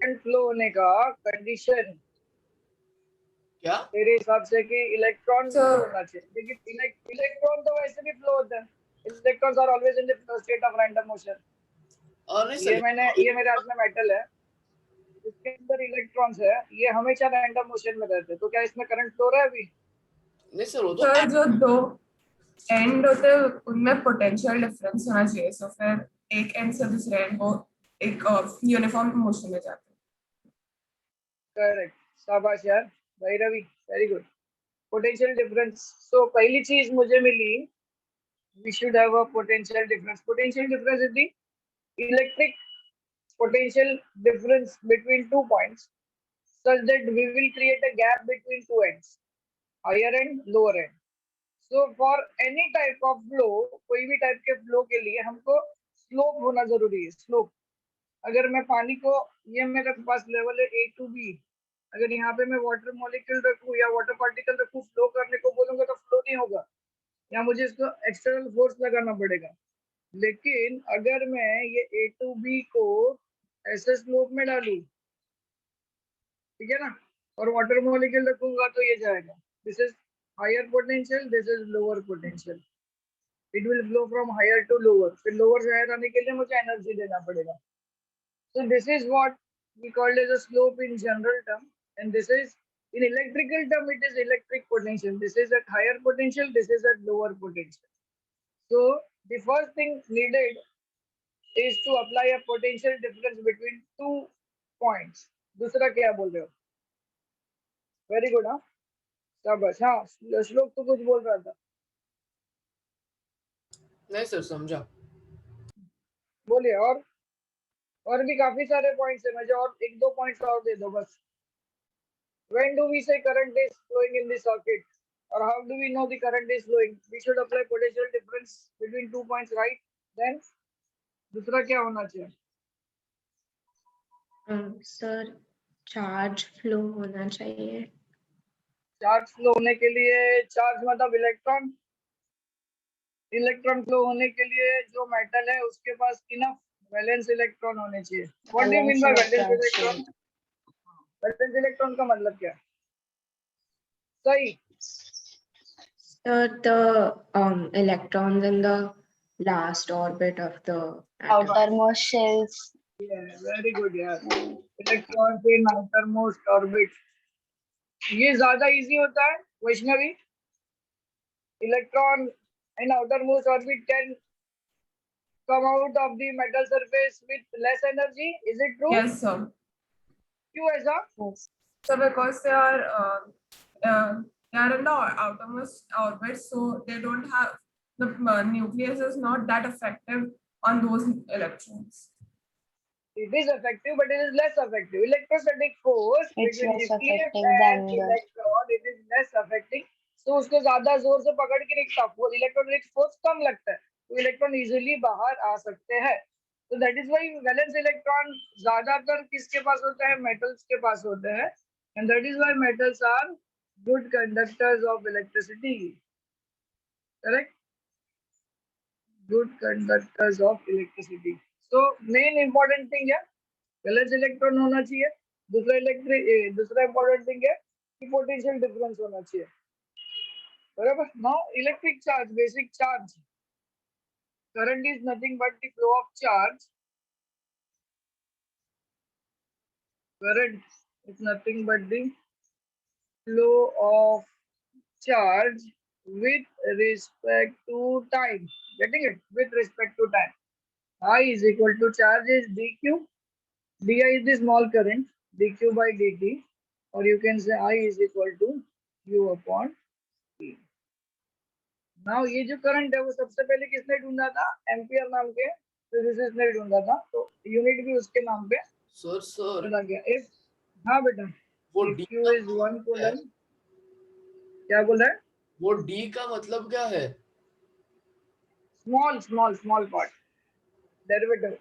Current flow होने का condition क्या तेरे हिसाब से कि इलेक्ट्रॉन फ्लो होना चाहिए, लेकिन इलेक्ट्रॉन तो वैसे भी फ्लो होते हैं, electrons are always in the state of random motion. नहीं सर, ये मेरे हाथ में मेटल है, इसके अंदर इलेक्ट्रॉन्स है, ये हमेशा रैंडम मोशन में रहते हैं, तो क्या इसमें करंट फ्लो रहा है अभी? नहीं सर, वो तो सर जो दो एंड होते हैं उनमें पोटेंशियल डिफरेंस होना चाहिए, सो फिर एक एंड से दूसरे एंड वो एक यूनिफॉर्म मोशन में जाते हैं। करेक्ट, शाबाश यार भाई Ravi, very good. Potential difference, so पहली चीज मुझे मिली, we should have a potential difference. Potential difference is the electric potential difference between 2 points such that we will create a gap between two ends, higher end, lower end. So for any type of flow, कोई भी type के flow के लिए हमको slope होना जरूरी है। Slope, अगर मैं पानी को, ये मेरे पास लेवल है A to B, अगर यहाँ पे मैं वाटर मॉलिक्यूल रखूँ या वाटर पार्टिकल रखूँ, फ्लो करने को बोलूंगा तो फ्लो नहीं होगा, या मुझे इसको एक्सटर्नल फोर्स लगाना पड़ेगा। लेकिन अगर मैं ये A to B को ऐसे स्लोप में डालूं, ठीक है ना, और वाटर मॉलिक्यूल रखूंगा तो ये जाएगा, this is higher potential, this is lower potential, it will flow from higher to lower, फिर लोअर से हायर आने के लिए मुझे एनर्जी देना पड़ेगा। So this is what we called as a slope in general term, and this is in electrical term it is electric potential. This is at higher potential, this is at lower potential. So the first thing needed is to apply a potential difference between 2 points. दूसरा क्या बोल रहे हो? Very good, हाँ शाबाश। हाँ श्लोक तो कुछ बोल रहा था। नहीं सर, समझा। बोलिए। और भी काफी सारे पॉइंट्स है, मुझे और एक दो पॉइंट्स और दे दो बस। When do we say current is flowing in the circuit, or how do we know the current is flowing? We should apply potential difference between 2 points, right? Then दूसरा क्या होना चाहिए? सर चार्ज फ्लो होना चाहिए। Charge flow होने के लिए, charge मतलब इलेक्ट्रॉन, इलेक्ट्रॉन फ्लो होने के लिए जो मेटल है उसके पास इनफ वैलेंस इलेक्ट्रॉन होने चाहिए। What do you mean by valence electron? Valence electron का मतलब क्या? सही। So the electrons in the last orbit of the atom. outermost shells. Yeah, very good यार। इलेक्ट्रॉन in outermost orbit, ये ज्यादा easy होता है Vaishnavi. Electron in outermost orbit can come out of the metal surface with less energy. Is it true? Yes sir. क्यों ऐसा? So because they are in the outermost orbit, so they don't have the nucleus is not that effective on those electrons. It is effective, but it is less effective. Electrostatic force It's between less nucleus effective and than the electron, it is less affecting. So उसको ज्यादा जोर से पकड़ के नहीं सकता, वो electronic force कम लगता है, तो इलेक्ट्रॉन इजीली बाहर आ सकते हैं। तो that is why valence electron ज्यादातर किसके पास होता है? मेटल्स के पास होते हैं, and that is why metals are good conductors of electricity. Correct, good conductors of electricity. So main important thing है वैलेंस इलेक्ट्रॉन होना चाहिए। दूसरा इंपॉर्टेंट थिंग है कि पोटेंशियल डिफरेंस होना चाहिए, बराबर। Now electric charge, basic charge, current is nothing but the flow of charge, current is nothing but the flow of charge with respect to time. Getting it? With respect to time. I is equal to charge is dq, di is the small current, dq by dt, or you can say I is equal to q upon t. Now ये जो current है वो सबसे पहले किसने ढूंढा था? Ampere नाम के फिजिसिस्ट ने ढूंढा था, तो यूनिट भी उसके नाम पे सर बता गया। इफ, हाँ बेटा, वो if डी q का is 1 मतलब क्या है? coulomb, क्या बोल रहा है? वो डी का मतलब क्या है? small part, derivative.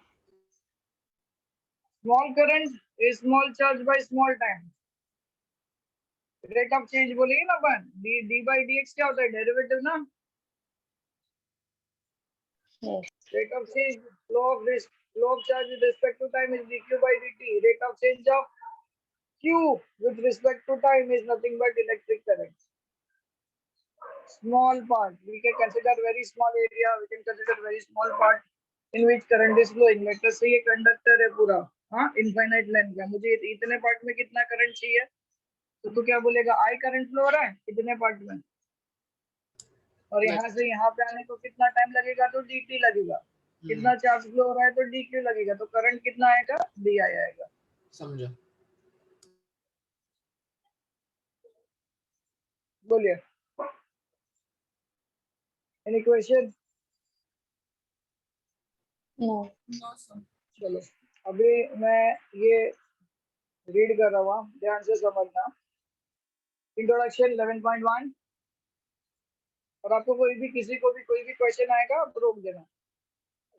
Small current is small charge by small time. Rate of change बोलेंगे ना अपन, d by dx क्या होता है? डेरिवेटिव ना। yes. Rate of change, flow of this flow of charge with respect to time is dq by dt. Rate of change of q with respect to time is nothing but electric current. Small part, we can consider very small area, we can consider very small part in which current is flowing. Let us say ये conductor है पूरा, हाँ, infinite length का, मुझे इतने part में कितना current चाहिए, तो तू क्या बोलेगा, I current flow हो रहा है इतने part में, और यहाँ से यहाँ पे आने को कितना टाइम लगेगा, तो dt लगेगा. कितना चार्ज फ्लो हो रहा है, तो dq लगेगा, तो करंट कितना आएगा, di आएगा. समझा. बोलिए. Any question? No. No, sir. चलो अभी मैं ये रीड कर रहा हूँ, ध्यान से समझना. इंट्रोडक्शन 11.1. और आपको कोई भी किसी को भी कोई भी क्वेश्चन आएगा आप रोक देना.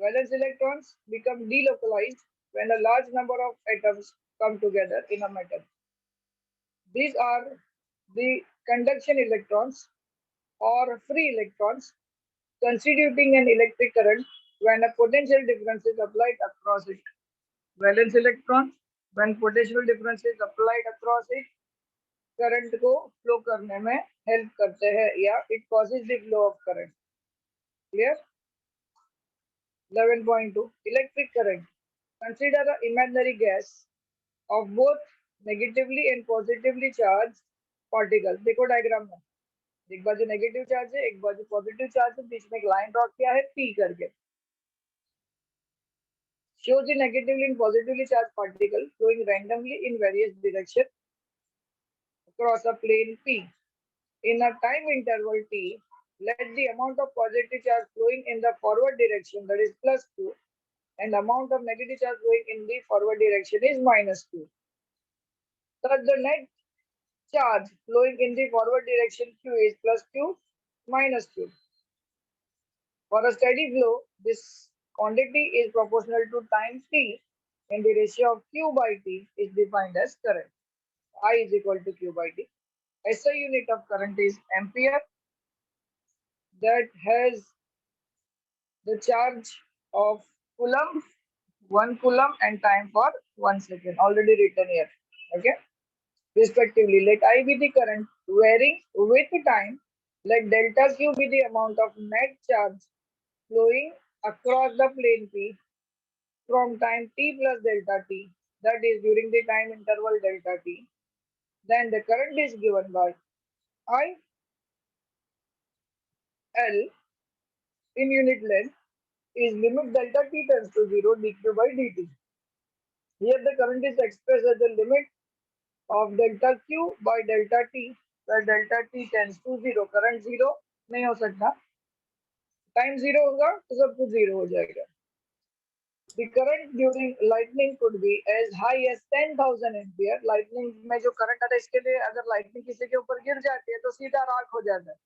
Valence electrons become delocalized when a large number of atoms come together in a metal. These are the conduction electrons or free electrons constituting an electric current when a potential difference is applied across it. Valence electron, when potential difference is applied across it, current को flow करने में help करते हैं या it causes the flow of current. Clear? 11.2 electric current. Consider a imaginary gas off both negatively and positively charge particle. देखो diagram में, एक बाजू नेगेटिव चार्ज है, एक बाजू पॉजिटिव चार्ज है, बीच में एक लाइन ड्रॉ किया है P करके. shows the negatively and positively charged particle flowing randomly in various directions across a plane P. In a time interval T, let the amount of positive charge flowing in the forward direction, that is plus 2, and amount of negative charge flowing in the forward direction is minus 2. Thus, the net charge flowing in the forward direction Q is plus Q minus Q. For a steady flow, this quantity is proportional to time T, and the ratio of Q by T is defined as current. I is equal to Q by T. SI unit of current is ampere. That has the charge of coulomb, 1 coulomb, and time for 1 second. Already written here. Okay. Respectively, let I be the current varying with time. Let delta Q be the amount of net charge flowing across the plane P from time T plus delta T. That is during the time interval delta T. Then the current is given by I L in unit length is limit delta T tends to 0 dq by dt. Here the current is expressed as the limit of delta Q by delta T, where delta T tends to 0. Current 0 नहीं हो सकता. Time 0 होगा तो सब कुछ 0 हो जाएगा. The current during lightning could be as high as 10,000 ampere. Lightning में जो current आता है, इसके लिए अगर lightning किसी के ऊपर गिर जाती है तो सीधा राख हो जाता है,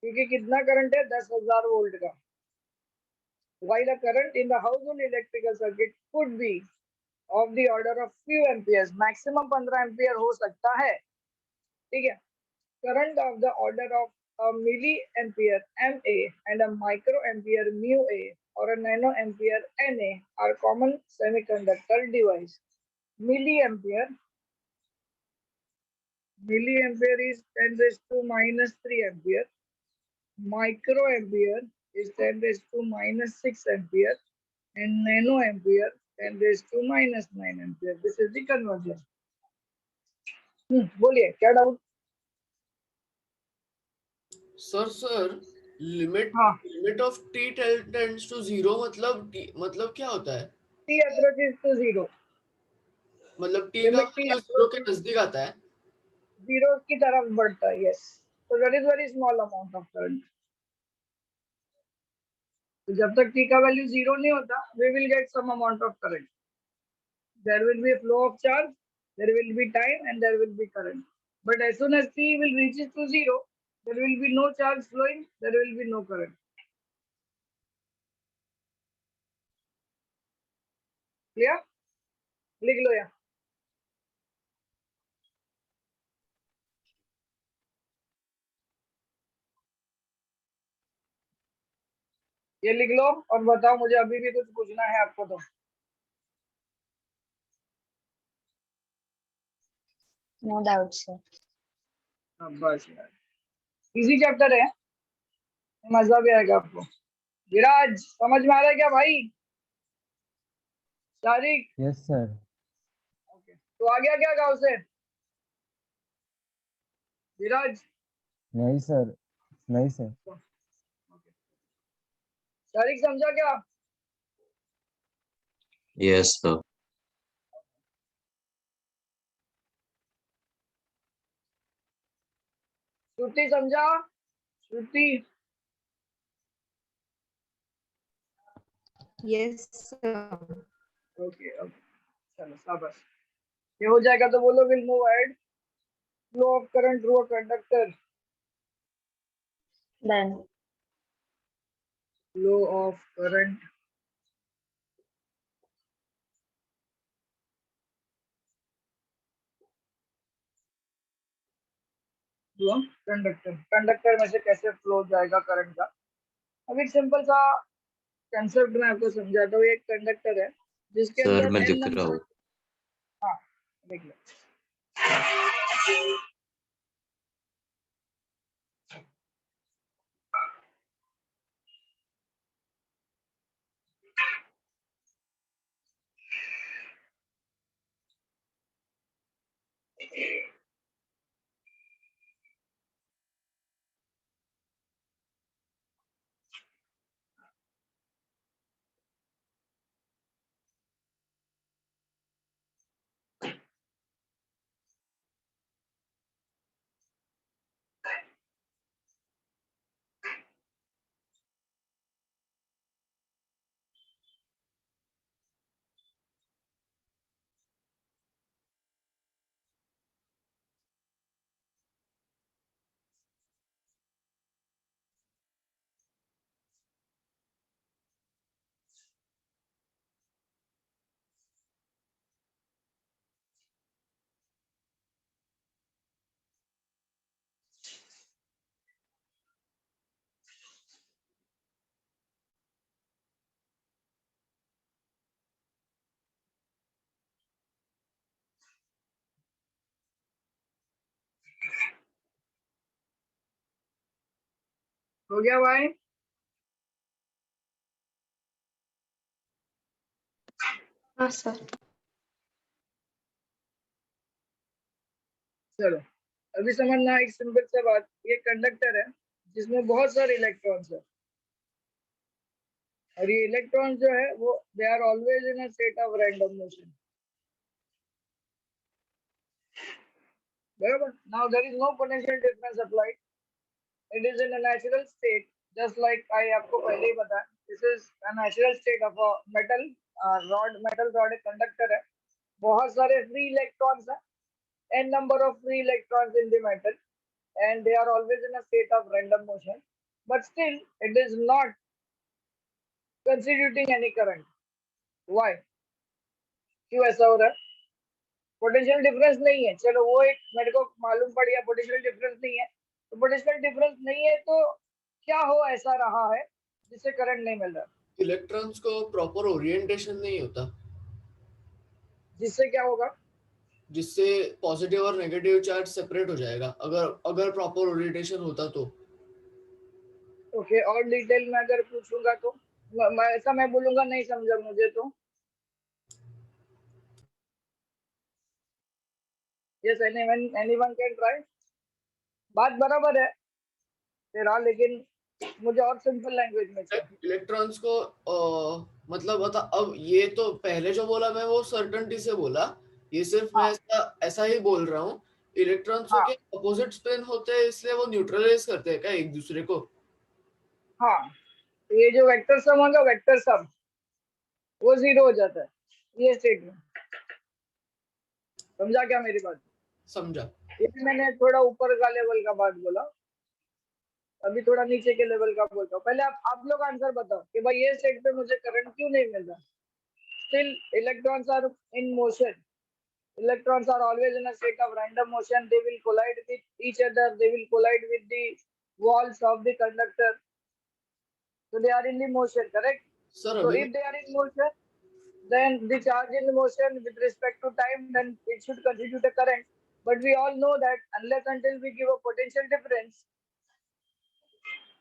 क्योंकि कितना करंट है, 10,000 वोल्ट का. While a current in the household electrical circuit could be of the order of few amperes, maximum 15 ampere हो सकता है. ठीक है. Current of the order of a milliampere MA and a microampere μA or a nanoampere Na are common semiconductor device. Milliampere is 10 raised to minus 3 ampere. Microampere is 10 raised to minus 6 ampere, and nanoampere 10 raised to minus 9 ampere. This is the conversion. बोलिए क्या doubt? Sir limit of T tends to 0 मतलब क्या होता है? T approaches to 0. मतलब T Limit का T मतलब 0 के नजदीक आता है. 0 की तरफ बढ़ता है. Yes. So that is very small amount of current. तो जब तक T का वैल्यू 0 नहीं होता, we will get some amount of current. There will be a flow of charge, there will be time, and there will be current. But as soon as T will reaches to 0, there will be no charge flowing, there will be no current. Clear? लिख लो या. ये लिख लो और बताओ मुझे, अभी भी कुछ पूछना है आपको तो. No doubt, sir. बस यार, इजी चैप्टर है, मजा भी आएगा आपको। विराज समझ में आ रहा है क्या भाई? तारिक? Yes sir. ओके, तो आ गया क्या गाँव से विराज? नहीं सर, नहीं सर। तारिक समझा क्या? Yes, sir. श्रुति समझा? श्रुति? Yes, sir. ओके ओके, चलो शाबाश। ये हो जाएगा तो बोलो, will move ahead flow of current through a conductor. Done. Flow of current through conductor, conductor में से कैसे फ्लो जाएगा करंट का। अब एक सिंपल सा कंसेप्ट मैं आपको समझाता हूँ। एक कंडक्टर है जिसके सर अंदर मैं n लिख रहा नंबर, हूँ। हाँ देख लो। हो गया भाई? हाँ सर। चलो अभी समझना एक सिंपल सा बात। ये कंडक्टर है जिसमें बहुत सारे इलेक्ट्रॉन्स है, और ये इलेक्ट्रॉन्स जो है वो they are always in a state of random motion. बराबर? Now there is no potential difference applied, it is in a natural state, just like I आपको पहले ही बताया। This is a natural state of a metal rod. Metal rod एक conductor है, बहुत सारे free electrons है, n number of free electrons in the metal, and they are always in a state of random motion, but still it is not constituting any current. Why? क्यों ऐसा हो रहा है? पोटेंशियल डिफरेंस नहीं है, चलो वो एक मेरे को मालूम पड़ गया, पोटेंशियल डिफरेंस नहीं है। तो पोटेंशियल डिफरेंस नहीं है तो क्या हो ऐसा रहा है जिससे करंट नहीं मिल रहा? इलेक्ट्रॉन्स को प्रॉपर ओरिएंटेशन नहीं होता, जिससे क्या होगा? जिससे पॉजिटिव और नेगेटिव चार्ज सेपरेट हो जाएगा अगर अगर प्रॉपर ओरिएंटेशन होता तो। ओके, और डिटेल में अगर पूछूंगा तो ऐसा मैं बोलूंगा नहीं समझा मुझे तो। Yes, anyone can try. बात बराबर है तेरा, लेकिन मुझे और सिंपल लैंग्वेज में चाहिए। इलेक्ट्रॉन्स को मतलब बता, अब ये तो पहले जो बोला मैं वो सर्टेनिटी से बोला, ये सिर्फ मैं ऐसा ही बोल रहा हूँ। इलेक्ट्रॉन्स हाँ के अपोजिट स्पिन होते हैं इसलिए वो न्यूट्रलाइज करते हैं क्या एक दूसरे को? हाँ, ये जो वेक्टर सम होगा, वेक्टर सम वो जीरो हो जाता है ये स्टेटमेंट। समझा क्या मेरी बात? समझा। ये मैंने थोड़ा ऊपर का लेवल का बात बोला, अभी थोड़ा नीचे के लेवल का बोलता हूँ। पहले आप लोग आंसर बताओ कि भाई ये स्टेट पे मुझे करंट क्यों नहीं मिल रहा? Still electrons are in motion, electrons are always in a state of random motion, they will collide with each other, they will collide with the walls of the conductor, so they are in the motion, correct? Sir So अभी if they are in motion, then the charge in motion with respect to time, then it should constitute a current. But we all know that unless until we give a potential difference,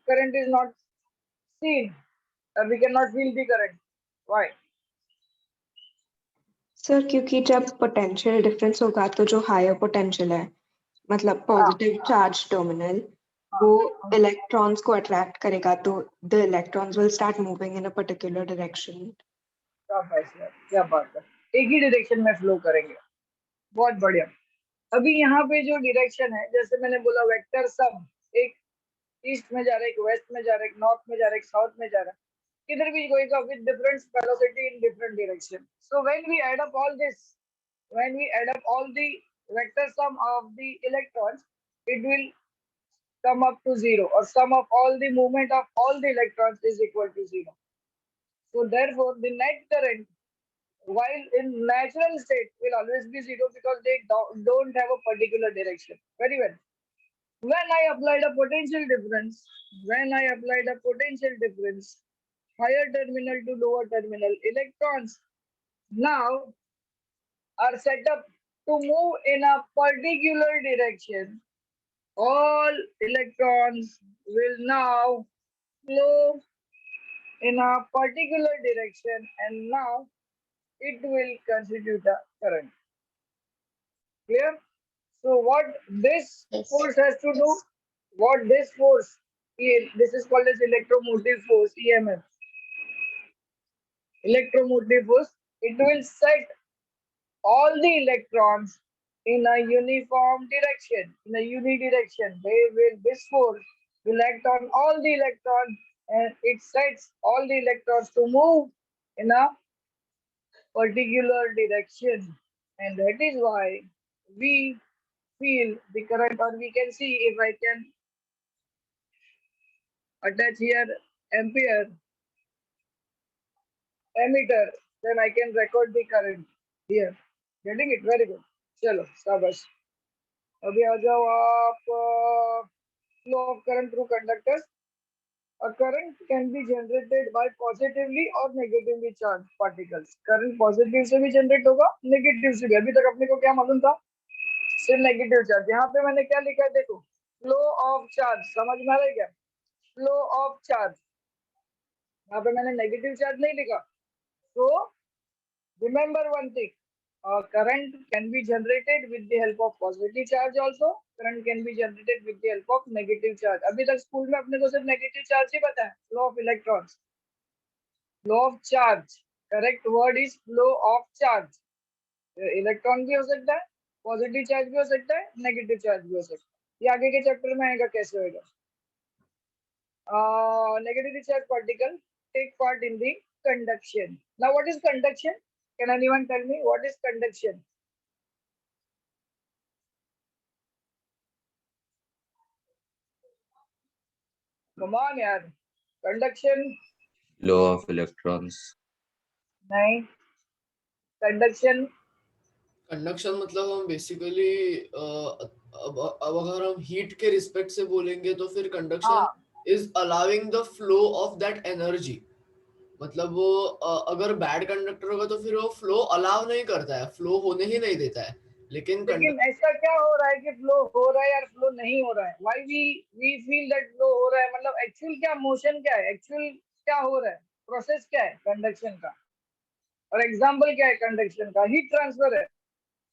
current is not seen, or we cannot feel the current. Why? Sir क्योंकि जब potential difference होगा तो जो higher potential है मतलब positive charge terminal वो electrons को attract करेगा तो the electrons will start moving in a particular direction. क्या बात है, एक ही डायरेक्शन में फ्लो करेंगे। बहुत बढ़िया। अभी यहाँ पे जो डायरेक्शन है, जैसे मैंने बोला वेक्टर सम, एक ईस्ट में जा रहा है, एक वेस्ट में जा रहा है, एक नॉर्थ में जा रहा है, एक साउथ में जा रहा है, किधर भी गोएगा with different velocity in different direction. So when we add up all this, when we add up all the vector sum of the electrons, it will come up to zero, or sum of all the movement of all the electrons is equal to zero. So therefore the net current while in natural state will always be zero because they don't have a particular direction. Very well. When I applied a potential difference, higher terminal to lower terminal, electrons now are set up to move in a particular direction. All electrons will now flow in a particular direction, and now it will constitute a current. Clear? So what this force has to do, what this force, this is called as electromotive force, EMF. Electromotive force, it will set all the electrons in a uniform direction, in a unidirection. This force will act on all the electrons, and it sets all the electrons to move in a particular direction. And that is why we feel the current, or we can see, if I can attach here ampere ammeter, then I can record the current here. Getting it? Very good. चलो शाबाश। अभी आ जाओ आप flow of current through conductors. A current can be generated by positively or negatively charged particles. Current positive से भी generate होगा, negative से भी। अभी तक अपने को क्या मालूम था? सिर्फ नेगेटिव चार्ज। यहाँ पे मैंने क्या लिखा है देखो, फ्लो ऑफ चार्ज। समझ में आ रहा है क्या? Flow of charge. यहाँ पे मैंने नेगेटिव चार्ज नहीं लिखा। So remember one thing, current can be generated with the help of positive charge also. Current can be generated with the help of negative charge. अभी तक स्कूल में अपने को सिर्फ नेगेटिव चार्ज ही पता है। Flow of electrons, flow of charge, correct word is flow of charge. Electron भी हो सकता है, पॉजिटिव चार्ज भी हो सकता है, नेगेटिव चार्ज भी हो सकता है। ये आगे के चैप्टर में आएगा कैसे होगा। Negatively charged particle take part in the conduction. Now what is conduction? Can anyone tell me what is conduction? Come on yaar. Conduction? Flow of electrons. नहीं। Conduction? कंडक्शन मतलब हम बेसिकली अब अगर हम हीट के रिस्पेक्ट से बोलेंगे तो फिर conduction is allowing the flow of that energy. मतलब वो अगर बैड कंडक्टर होगा तो फिर वो फ्लो अलाउ नहीं करता है, फ्लो होने ही नहीं देता है। लेकिन ऐसा क्या हो रहा है कि फ्लो हो रहा है या फ्लो नहीं हो रहा है? Why we feel that flow हो रहा है? मतलब एक्चुअल क्या मोशन क्या है, एक्चुअल क्या हो रहा है, प्रोसेस क्या है कंडक्शन का? और एग्जांपल क्या है कंडक्शन का? हीट ट्रांसफर है।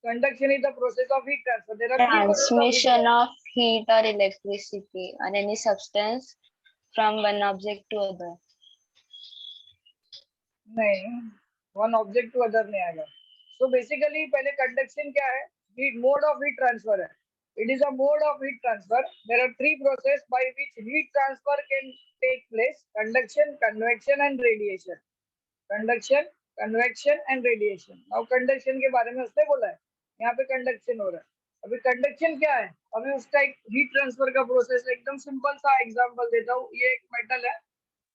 Conduction is the process of heat transfer. There are transmission of heat or electricity on any substance from one object to other. नहीं, one object to other नहीं आएगा। So basically पहले conduction क्या है? Heat, mode of heat transfer है। It is a mode of heat transfer. There are three processes by which heat transfer can take place: conduction, convection, and radiation. Conduction, convection, and radiation. Now conduction के बारे में उसने बोला है। यहाँ पे conduction हो रहा है। अभी कंडक्शन क्या है? अभी उसका एक हीट ट्रांसफर का प्रोसेस है। एकदम सिंपल सा एग्जांपल देता हूँ। ये एक मेटल है,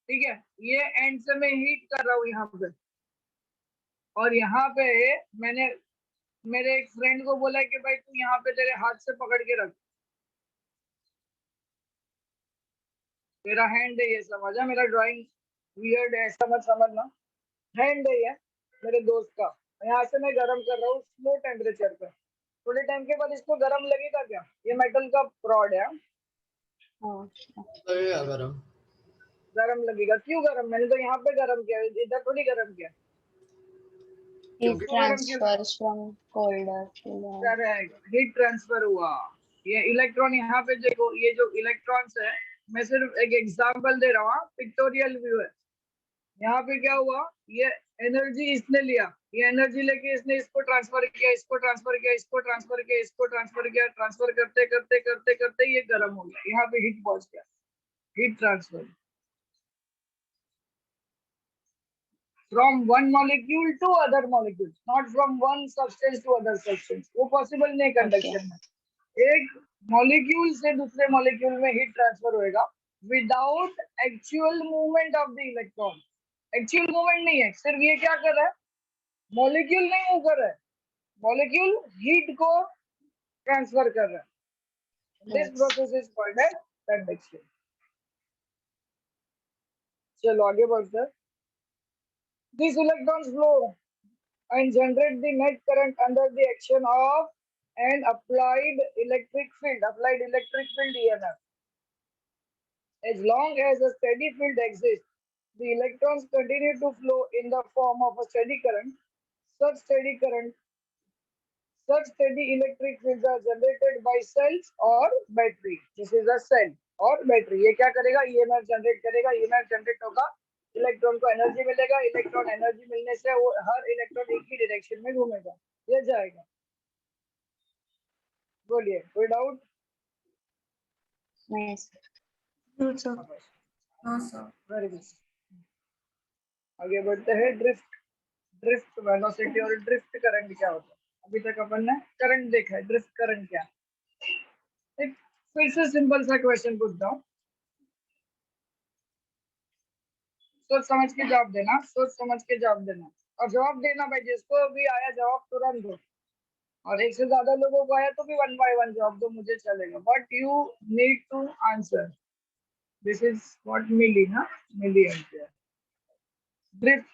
ठीक है, ये एंड से मैं हीट कर रहा हूँ यहाँ पे, और यहाँ पे मैंने मेरे एक फ्रेंड को बोला कि भाई तू यहाँ पे तेरे हाथ से पकड़ के रख, तेरा हैंड है ये, समझा? मेरा ड्राइंग वियर्ड है, ऐसा मत समझना। हैंड है ये मेरे दोस्त का, यहाँ से मैं गर्म कर रहा हूँ स्लो टेम्परेचर पे। थोड़े टाइम के के बाद इसको गर्म लगेगा क्या? ये मेटल का रॉड है, लगेगा गरम। गर्म लगेगा। क्यों गर्म? मैंने तो यहाँ पे गर्म किया, इधर थोड़ी गर्म किया। Heat क्योंकि transfers from colder to warm. Heat transfer हुआ। ये इलेक्ट्रॉन यहाँ पे देखो, ये जो इलेक्ट्रॉन्स है, मैं सिर्फ एक एग्जांपल दे रहा हूँ, पिक्टोरियल व्यू है। यहाँ पे क्या हुआ, ये एनर्जी इसने लिया, ये एनर्जी लेके इसने इसको ट्रांसफर किया, इसको ट्रांसफर किया, इसको ट्रांसफर किया, इसको ट्रांसफर किया, ट्रांसफर करते करते करते करते ये गर्म हो गया, यहाँ पे हीट पहुंच गया, heat transfer from one molecule to other molecule, not from one substance to other substance. वो पॉसिबल नहीं कंडक्शन में। एक मॉलिक्यूल से दूसरे मॉलिक्यूल में हीट ट्रांसफर होएगा without actual movement of the electron. Actual movement नहीं है, सिर्फ ये क्या कर रहा है, मॉलिक्यूल नहीं मूव कर रहा है, मॉलिक्यूल हीट को ट्रांसफर कर रहा है। This process is called as conduction. चलो आगे बढ़ते हैं। These electrons flow and generate the net current under the action of an applied electric field EMF. As long as a steady field exists, the electrons continue to flow in the form of a steady current. Such steady electric fields are generated by cells or battery. This is a cell or battery. ये क्या करेगा, EMF generate करेगा, EMF generate होगा, electron को energy मिलेगा, electron energy मिलने से वो हर इलेक्ट्रॉन एक ही डायरेक्शन में घूमेगा, ये जाएगा। बोलिए, कोई doubt? Yes. No, sir. No, sir. Very good. आगे बढ़ते हैं। ड्रिफ्ट वेलोसिटी और ड्रिफ्ट करंट क्या होता है? अभी तक अपन ने करंट देखा है, ड्रिफ्ट करंट क्या? एक फिर से सिंपल सा क्वेश्चन पूछता हूँ, सोच समझ के जवाब देना, सोच समझ के जवाब देना, और जवाब देना भाई, जिसको भी आया जवाब तुरंत दो, और एक से ज्यादा लोगों को आया तो भी 1 by 1 जवाब दो, मुझे चलेगा, but you need to answer. This is what milli ना, milli ampere. Drift,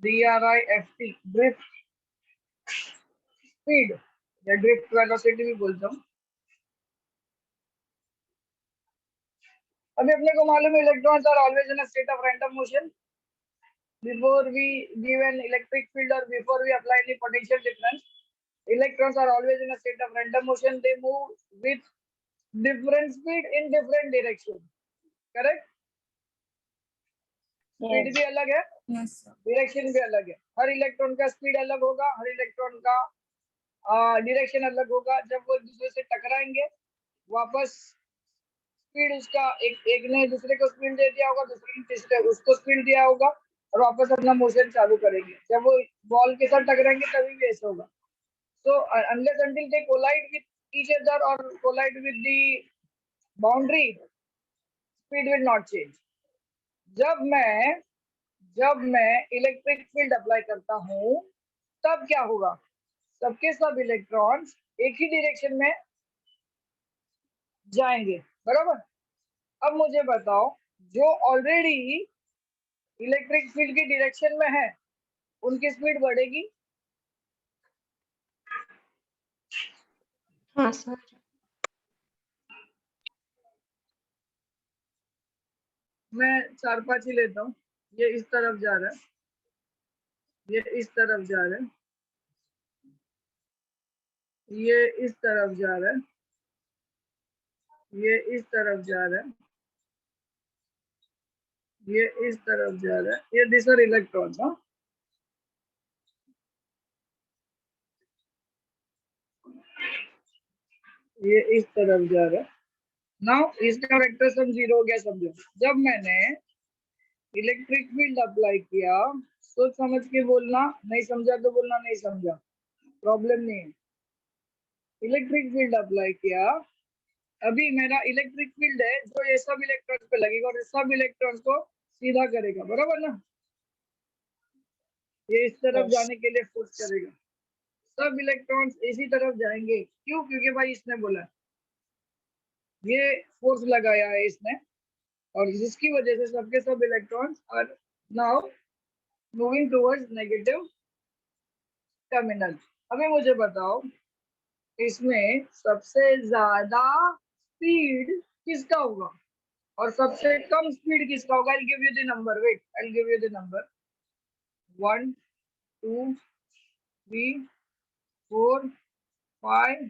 DRIFT, drift speed या ड्रिफ्ट वेलोसिटी भी बोलता हूँ। अभी अपने को मालूम है electrons are always in a state of random motion before we give an electric field or before we apply any potential difference. Electrons are always in a state of random motion. They move with different speed in different direction. Correct? Speed Yes. भी अलग है, Yes, sir. Direction भी अलग है। हर electron का speed अलग होगा, हर electron का डायरेक्शन अलग होगा। जब वो एक दूसरे से टकराएंगे, वापस स्पीड उसका एक ने दूसरे को स्पीड दे दिया होगा, दूसरे ने तीसरे उसको स्पीड दिया होगा, और वापस अपना मोशन चालू करेंगे। जब वो बॉल के साथ टकराएंगे तभी भी ऐसा होगा। So unless until they collide with each other or collide with the boundary, speed will not change. जब मैं इलेक्ट्रिक फील्ड अप्लाई करता हूँ, तब क्या होगा, सबके सब इलेक्ट्रॉन्स एक ही डायरेक्शन में जाएंगे, बराबर। अब मुझे बताओ, जो ऑलरेडी इलेक्ट्रिक फील्ड की डायरेक्शन में है, उनकी स्पीड बढ़ेगी? हाँ सर। मैं 4-5 ही लेता हूँ। ये इस तरफ जा रहा है, ये इस तरफ जा रहा है, ये इस तरफ जा रहा है, ये इस तरफ जा रहा है, ये इस तरफ जा रहा है। ये दिस आर इलेक्ट्रॉन्स। हाँ, ये इस तरफ जा रहा है। नाउ इसका वेक्टर सम 0 हो गया, समझो। जब मैंने इलेक्ट्रिक फील्ड अप्लाई किया, सोच समझ के बोलना, नहीं समझा तो बोलना नहीं समझा, प्रॉब्लम नहीं है। इलेक्ट्रिक फील्ड अप्लाई किया, अभी मेरा इलेक्ट्रिक फील्ड है जो ये सब इलेक्ट्रॉन्स पे लगेगा और सब इलेक्ट्रॉन्स को सीधा करेगा, बराबर ना। ये इस तरफ Yes. जाने के लिए फोर्स करेगा, सब इलेक्ट्रॉन्स इसी तरफ जाएंगे। क्यों? क्योंकि भाई इसने बोला, ये फोर्स लगाया है इसने, और जिसकी वजह से सबके सब electrons are now moving towards negative terminal. अभी मुझे बताओ, इसमें सबसे ज्यादा स्पीड किसका होगा और सबसे कम स्पीड किसका होगा? I'll give you the number. Wait, I'll give you the number. 1, 2, 3, 4, 5,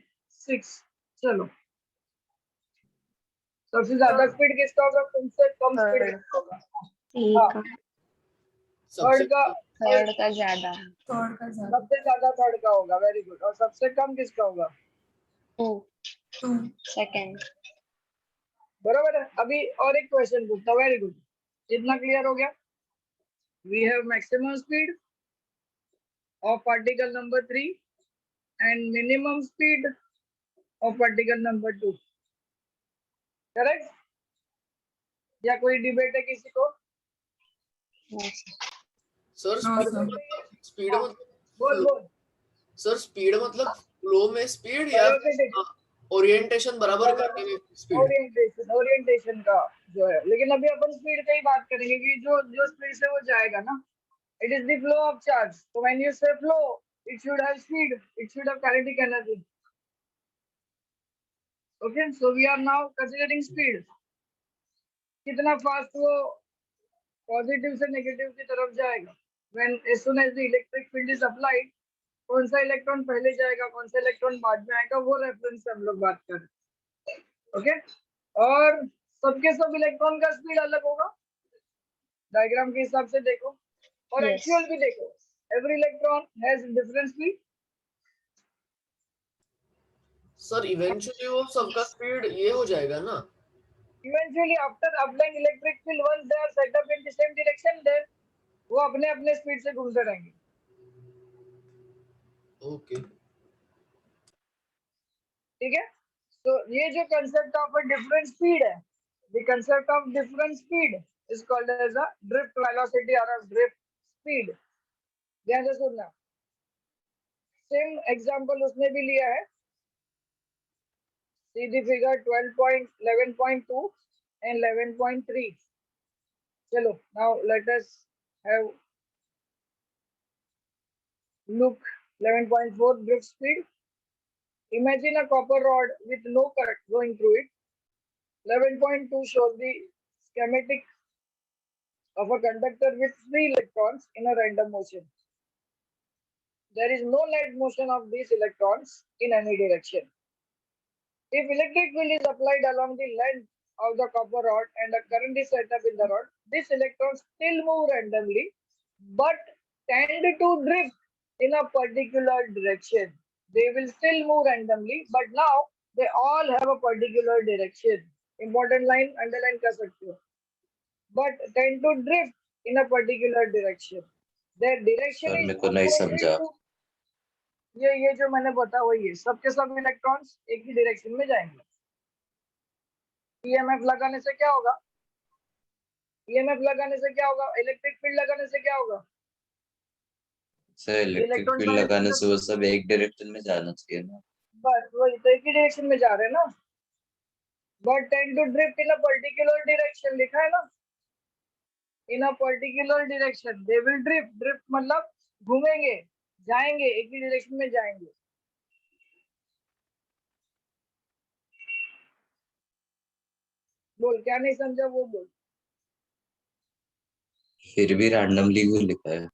6. चलो, सबसे ज्यादा स्पीड किसका होगा? तुमसे कम स्पीड किसका होगा? ठीक है। थर्ड का थर्ड का ज्यादा, थर्ड का ज्यादा, सबसे ज्यादा थर्ड का होगा। Very good. और सबसे कम किसका होगा? 2 2, सेकंड। बराबर है। अभी और एक क्वेश्चन पूछता। वेरी गुड, इतना क्लियर हो गया? We have maximum speed of particle number 3 and minimum speed of particle number 2। Correct? या कोई डिबेट है किसी को? Sir no speed sir, speed बोल मतलब बोल। सर स्पीड मतलब फ्लो में स्पीड या ओरिएंटेशन बराबर करने में स्पीड? ओरिएंटेशन का जो है। लेकिन अभी अपन स्पीड का ही बात करेंगे कि जो जो स्पीड से वो जाएगा ना, it is the flow of charge. So when you say flow, it should have speed, it should have kinetic energy. Okay, so we are now considering speed. कितना फास्ट वो पॉजिटिव से नेगेटिव की तरफ जाएगा। When as soon as the electric field is applied, कौन सा electron पहले जाएगा, कौन सा इलेक्ट्रॉन बाद में आएगा, वो रेफरेंस से हम लोग बात कर रहे हैं। ओके, और सबके सब इलेक्ट्रॉन का स्पीड अलग होगा, डायग्राम के हिसाब से देखो और Yes. एक्चुअल भी देखो। Every electron has different speed. Sir eventually वो सबका स्पीड ये हो जाएगा ना? Eventually after applying electric field, once they are set up in the same direction, then वो अपने अपने स्पीड से घूमते रहेंगे। ओके, ठीक है? तो ये जो concept of a different speed है, the concept of different speed is called as a drift velocity और अ ड्रिफ्ट स्पीड। ध्यान से सुनना। सेम एग्जांपल उसने भी लिया है। See the figure 11.2 and 11.3. चलो, now let us have look 11.4 drift speed. Imagine a copper rod with no current going through it. 11.2 shows the schematic of a conductor with 3 electrons in a random motion. There is no net motion of these electrons in any direction. If electric field is applied along the length of the copper rod and a current is set up in the rod, these electrons still move randomly but tend to drift in a particular direction. They will still move randomly, but now they all have a particular direction. Important line underline कर सकते हो. But tend to drift in a particular direction. Their direction sir is मेरे को नहीं opposite समझा। to ये जो मैंने बताया वही है। सबके सब इलेक्ट्रॉन्स एक ही डायरेक्शन में जाएंगे। ईएमएफ लगाने से क्या होगा? ईएमएफ लगाने से क्या होगा? इलेक्ट्रिक फील्ड लगाने से क्या होगा? सर इलेक्ट्रिक इलेक्ट्रॉन फील्ड पहले लगाने से से वो सब एक डायरेक्शन में जाना चाहिए ना? बस वही तो एक ही डायरेक्शन में जा रहे हैं ना। But tend to drift in a particular direction लिखा है ना, in a particular direction they will drift. Drift मतलब घूमेंगे, जाएंगे, एक ही डायरेक्शन में जाएंगे। बोल, क्या नहीं समझा वो बोल। फिर भी रैंडमली क्यों लिखा है?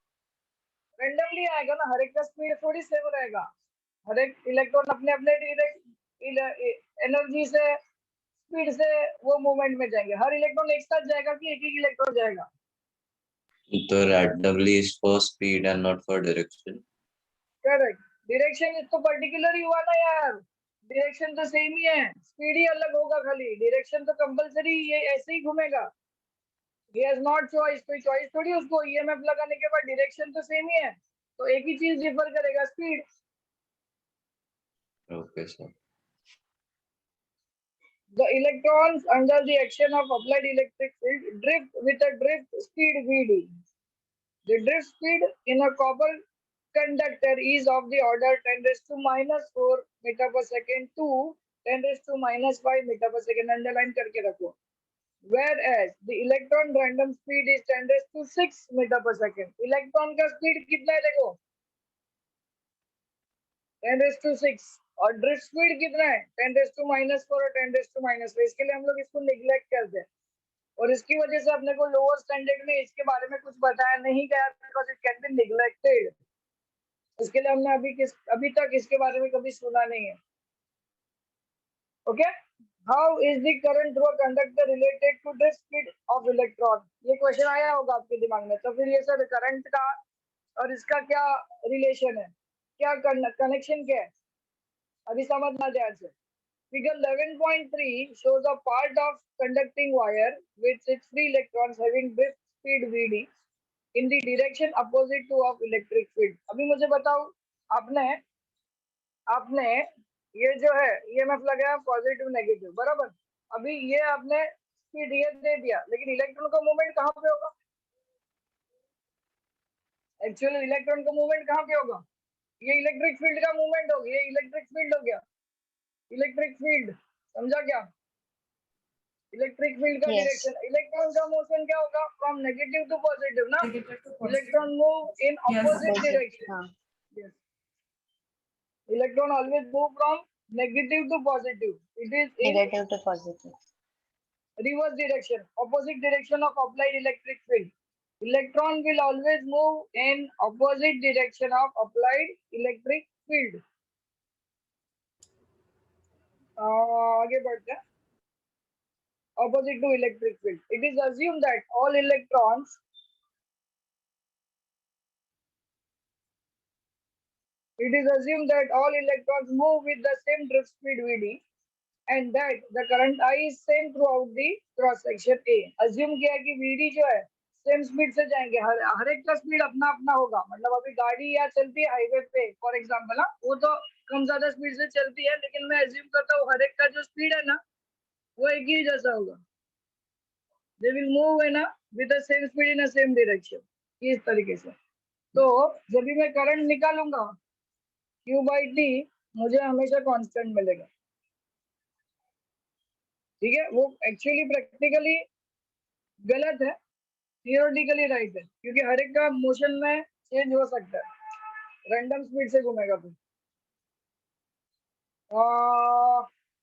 रेंडमली आएगा ना, हर एक का स्पीड थोड़ी सेम रहेगा। हर एक इलेक्ट्रॉन अपने अपने एनर्जी से, स्पीड से वो मूवमेंट में जाएंगे। हर इलेक्ट्रॉन एक साथ जाएगा कि एक ही इलेक्ट्रॉन जाएगा? तो randomly is for speed and not for direction. Correct. Direction तो पर्टिकुलर ही हुआ ना यार, डायरेक्शन तो सेम ही है, स्पीड ही अलग होगा खाली। डायरेक्शन तो कंपलसरी ये ऐसे ही घूमेगा। ही हैज नॉट चॉइस, कोई चॉइस थोड़ी उसको। ईएमएफ लगाने के बाद डायरेक्शन तो सेम ही है, तो एक ही चीज डिफर करेगा, speed. Okay sir. The electrons under the action of applied electric field drift with a drift speed Vd. The drift speed in a copper conductor is of the order 10⁻⁴ meter per second to 10⁻⁵ meter per second. Underline करके रखो। Whereas the electron random speed is 10⁶ meter per second. Electron का speed कितना है देखो, 10⁶। और drift speed कितना है 10⁻⁴ और 10⁻⁵। इसके लिए हम लोग इसको निग्लेक्ट करते हैं और इसकी वजह से अपने को लोअर स्टैंडर्ड में इसके बारे में कुछ बताया नहीं गया because it can be neglected. इसके लिए हमने अभी तक इसके बारे में कभी सुना नहीं है। Okay, how is the current through a conductor related to the speed of electron? ये क्वेश्चन आया होगा आपके दिमाग में। तो फिर ये सर करंट का और इसका क्या रिलेशन है, क्या कनेक्शन क्या है, अभी समझना ध्यान से। Figure 11.3 shows a part of conducting wire with its free electrons having drift speed Vd in the direction opposite to of electric field। अभी मुझे बताओ, आपने ये जो है EMF लगाया पॉजिटिव नेगेटिव, बराबर। अभी ये आपने स्पीड ये दे दिया, लेकिन इलेक्ट्रॉन का मूवमेंट कहाँ पे होगा? एक्चुअली इलेक्ट्रॉन का मूवमेंट कहाँ पे होगा? ये इलेक्ट्रिक फील्ड का मूवमेंट होगा, ये इलेक्ट्रिक फील्ड हो गया। इलेक्ट्रिक फील्ड समझा क्या? इलेक्ट्रिक फील्ड का Yes. डायरेक्शन, इलेक्ट्रॉन का मोशन क्या होगा? फ्रॉम नेगेटिव टू पॉजिटिव ना। Negative to positive. Electron move in Yes, opposite Opposite. Direction. हाँ. Yes. Electron always move from negative to positive. It is in Negative to positive. reverse direction, opposite direction of applied electric field. Electron will always move in opposite direction of applied electric field. आगे बढ़ते हैं। Opposite to electric field. It is assumed that all electrons move with the same drift speed Vd and that the current I is same throughout the cross section A। assume किया है कि Vd जो है same speed से जाएंगे, हर एक का speed अपना अपना होगा। मतलब अभी गाड़ी या चलती है हाईवे पे फॉर एग्जांपल, वो तो कम ज्यादा स्पीड से चलती है, लेकिन मैं अज्यूम करता हूँ हर एक का जो स्पीड है ना वो एक ही जैसा होगा। दे विल मूव है ना with the same speed in the same direction, इस तरीके से। तो जब भी मैं करंट निकालूंगा Q/T मुझे हमेशा कांस्टेंट मिलेगा, ठीक है। वो एक्चुअली प्रैक्टिकली गलत है, थियोरेटिकली राइट है, क्योंकि हर एक का मोशन में चेंज हो सकता है, रैंडम स्पीड से घूमेगा। फिर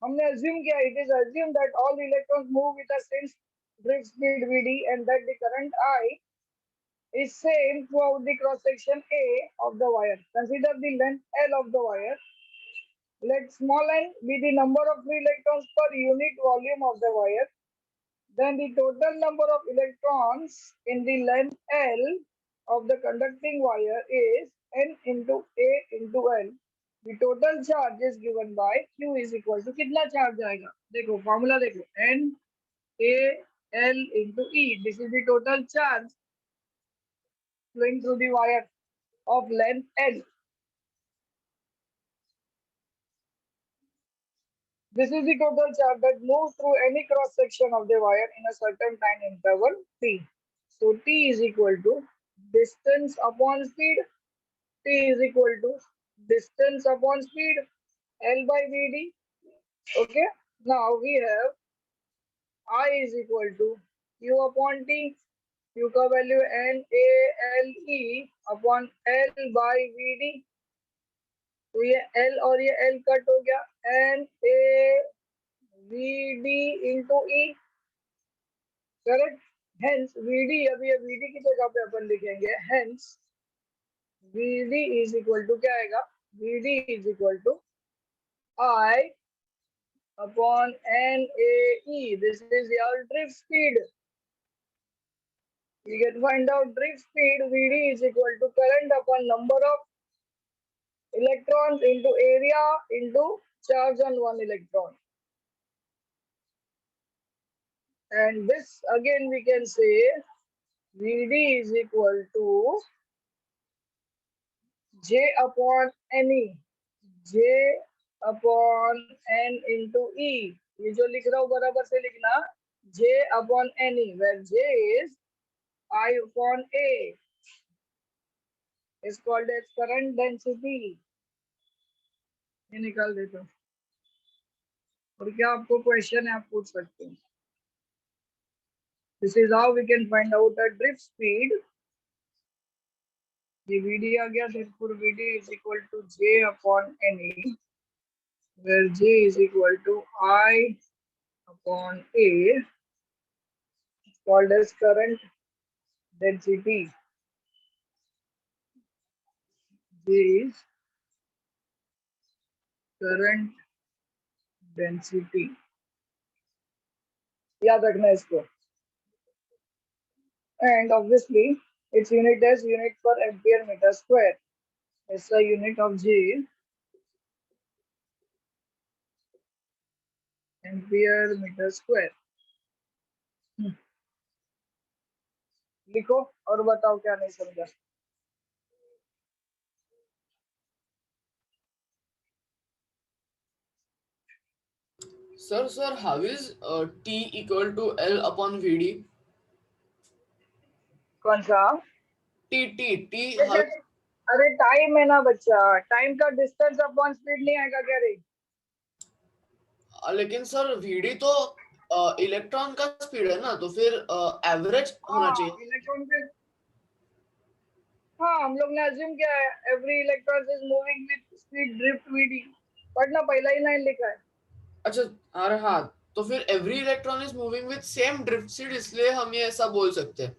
हमने अज्यूम किया, it is assume that all electrons move with the same drift speed Vd and that the current I is same throughout the cross section A of the wire. Consider the length L of the wire. Let small n be the number of free electrons per unit volume of the wire. Then the total number of electrons in the length L of the conducting wire is n into A into L. The total charge is given by Q is equal to कितना charge आएगा? देखो formula देखो, N A L into E. This is the total charge flowing through the wire of length L. This is the total charge that moves through any cross section of the wire in a certain time interval T. So T is equal to distance upon speed. T is equal to distance upon speed L by Vd. Okay. Now we have I is equal to Q upon T. Q का value NaLe upon L by Vd। तो ये L और ये L cut हो गया, NaVd into E, correct. Hence Vd, अभी ये Vd की जगह पे अपन लिखेंगे, hence Vd is equal to क्या आएगा? Vd is equal to I upon NaE। This is your drift speed. We can find out drift speed. Vd is equal to current upon number of electrons into area into charge on one electron. And this again we can say Vd is equal to J upon Ne, J upon N into E। ये जो लिख रहा हूँ बराबर से लिखना, J upon Ne, where J is I upon A, is called as current density। ये निकाल देता हूँ, और क्या आपको क्वेश्चन है आप पूछ सकते हैं। This is how we can find out the drift speed। ये Vd आ गया, therefore Vd is equal to J upon Ne where G is equal to I upon A, called as current density. G is current density. याद रखना है इसको. And obviously its unit is unit per ampere meter square. It's the unit of G, ampere meter square. लिखो और बताओ क्या नहीं समझा. Sir, how is T equal to L upon VD? कौन सा? T. अरे टाइम है ना बच्चा, टाइम का डिस्टेंस अपॉन स्पीड नहीं आएगा क्या रे? लेकिन सर VD तो इलेक्ट्रॉन का स्पीड है ना, तो फिर एवरेज होना चाहिए. इलेक्ट्रॉन के. हाँ, हम लोग ने अज्यूम किया है every electron is moving with speed drift VD, पढ़ना पहला ही लाइन लिखा है. अच्छा, अरे हाँ, तो फिर every electron is moving with same drift speed, इसलिए हम ये ऐसा बोल सकते हैं.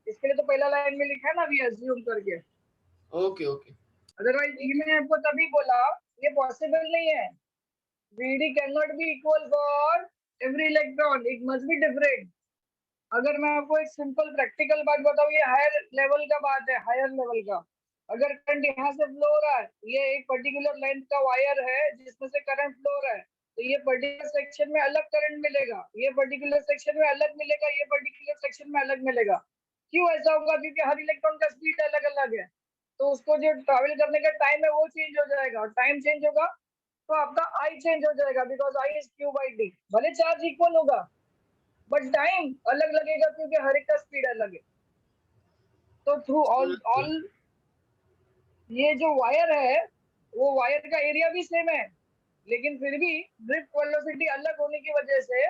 इसके लिए तो पहला लाइन में लिखा है ना, वी अज्यूम करके. ओके. अदरवाइज ये मैंने आपको तभी बोला ये पॉसिबल नहीं है. VD can not be equal for every electron, it must be different. अगर मैं आपको एक सिंपल प्रैक्टिकल बात बताऊं, ये हायर लेवल का बात है, हायर लेवल का. अगर करंट यहाँ से फ्लो हो रहा है, ये एक पर्टिकुलर लेंथ का वायर है जिसमें से करंट फ्लो हो रहा है, तो ये पर्टिकुलर सेक्शन में अलग करंट मिलेगा, ये पर्टिकुलर सेक्शन में अलग मिलेगा, ये पर्टिकुलर सेक्शन में अलग मिलेगा. क्यों ऐसा होगा? क्योंकि हर इलेक्ट्रॉन का स्पीड अलग अलग है, तो उसको जो ट्रैवल करने का टाइम है वो चेंज हो जाएगा, और टाइम चेंज होगा तो आपका आई चेंज हो जाएगा, because I is Q by D. भले चार्ज इक्वल होगा बट टाइम अलग लगेगा क्योंकि हर एक का स्पीड अलग है. तो थ्रू ऑल ये जो वायर है वो वायर का एरिया भी सेम है, लेकिन फिर भी ड्रिफ्ट वेलोसिटी अलग होने की वजह से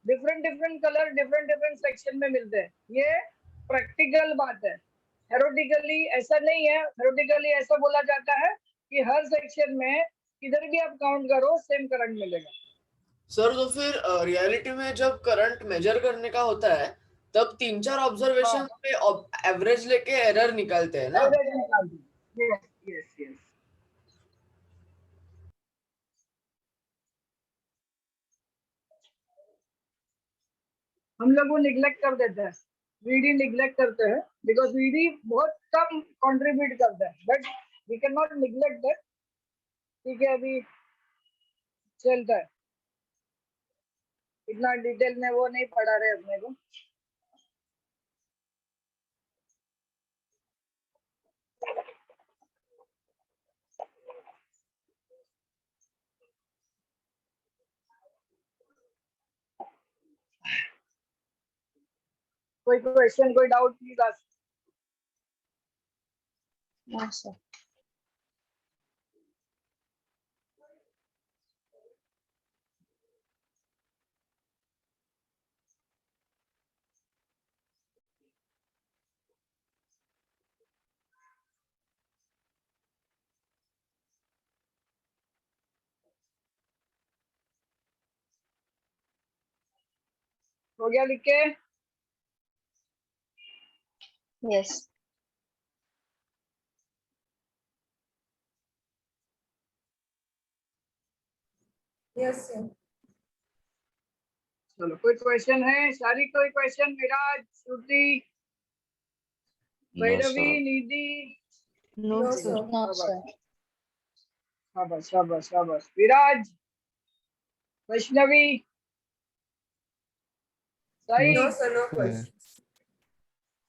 डिफरेंट कलर डिफरेंट सेक्शन में मिलते हैं. ये प्रैक्टिकल बात है, थ्योरेटिकली ऐसा नहीं है. थ्योरेटिकली ऐसा बोला जाता है कि हर सेक्शन में किधर भी आप काउंट करो सेम करंट मिलेगा. सर, तो फिर रियलिटी में जब करंट मेजर करने का होता है तब 3-4 ऑब्जर्वेशन पे एवरेज लेके एरर निकालते हैं ना. एवरेज निकालते हैं. यस. हम लोग वो निग्लेक्ट कर देते हैं, VD निग्लेक्ट करते हैं, बिकॉज VD बहुत कम कंट्रीब्यूट करता है, but we can not neglect that. ठीक है, अभी चलता है, इतना डिटेल में वो नहीं पढ़ा रहे अपने को. कोई क्वेश्चन, कोई doubt please ask. Yes, sir. हो गया लिख के? Yes. Yes, sir. चलो, कोई क्वेश्चन है? सारी कोई क्वेश्चन? विराज, श्रुति, No, भैरवी, sir. निधि? No, No, sir. sir. No, sir. शाबाश. विराज, वैष्णवी, सही. No, sir. No questions.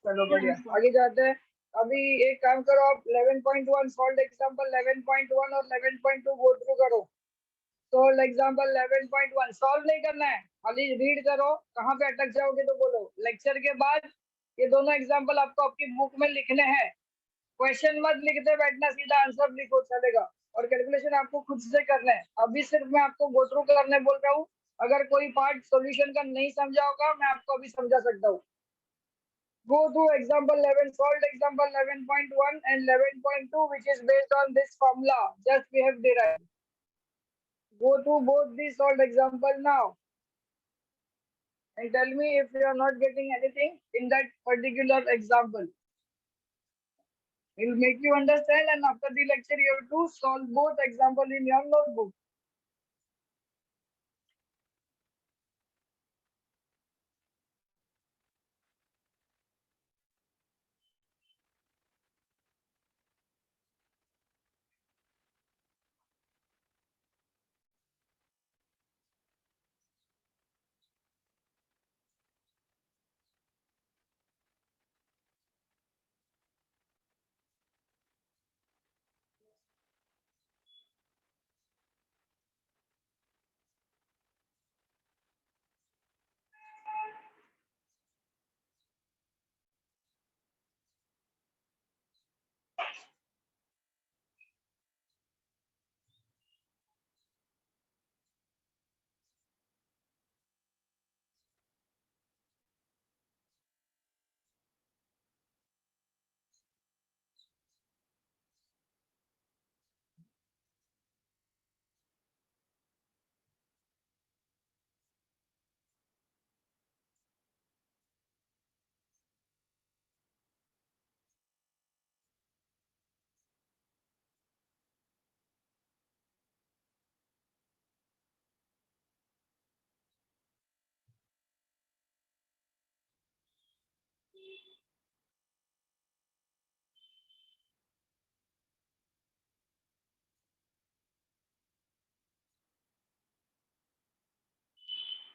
चलो बढ़िया, आगे जाते हैं. अभी एक काम करो, आप 11.1 सॉल्व एग्जांपल 11.1 और 11.2 गो थ्रू करो. सॉल्व एग्जांपल 11.1 सॉल्व नहीं करना है, खाली रीड करो. कहाँ पे अटक जाओगे तो बोलो. लेक्चर के बाद ये दोनों एग्जांपल आपको आपकी बुक में लिखने हैं. क्वेश्चन मत लिखते बैठना, सीधा आंसर लिखो चलेगा, और कैलकुलेशन आपको खुद से करना है. अभी सिर्फ मैं आपको गो थ्रू करने बोल रहा हूँ. अगर कोई पार्ट सॉल्यूशन का नहीं समझा होगा मैं आपको अभी समझा सकता हूँ. Go to example 11, solved example 11.1 and 11.2, which is based on this formula just we have derived. Go to both the solved example now and tell me if you are not getting anything in that particular example. It will make you understand, and after the lecture you have to solve both example in your notebook.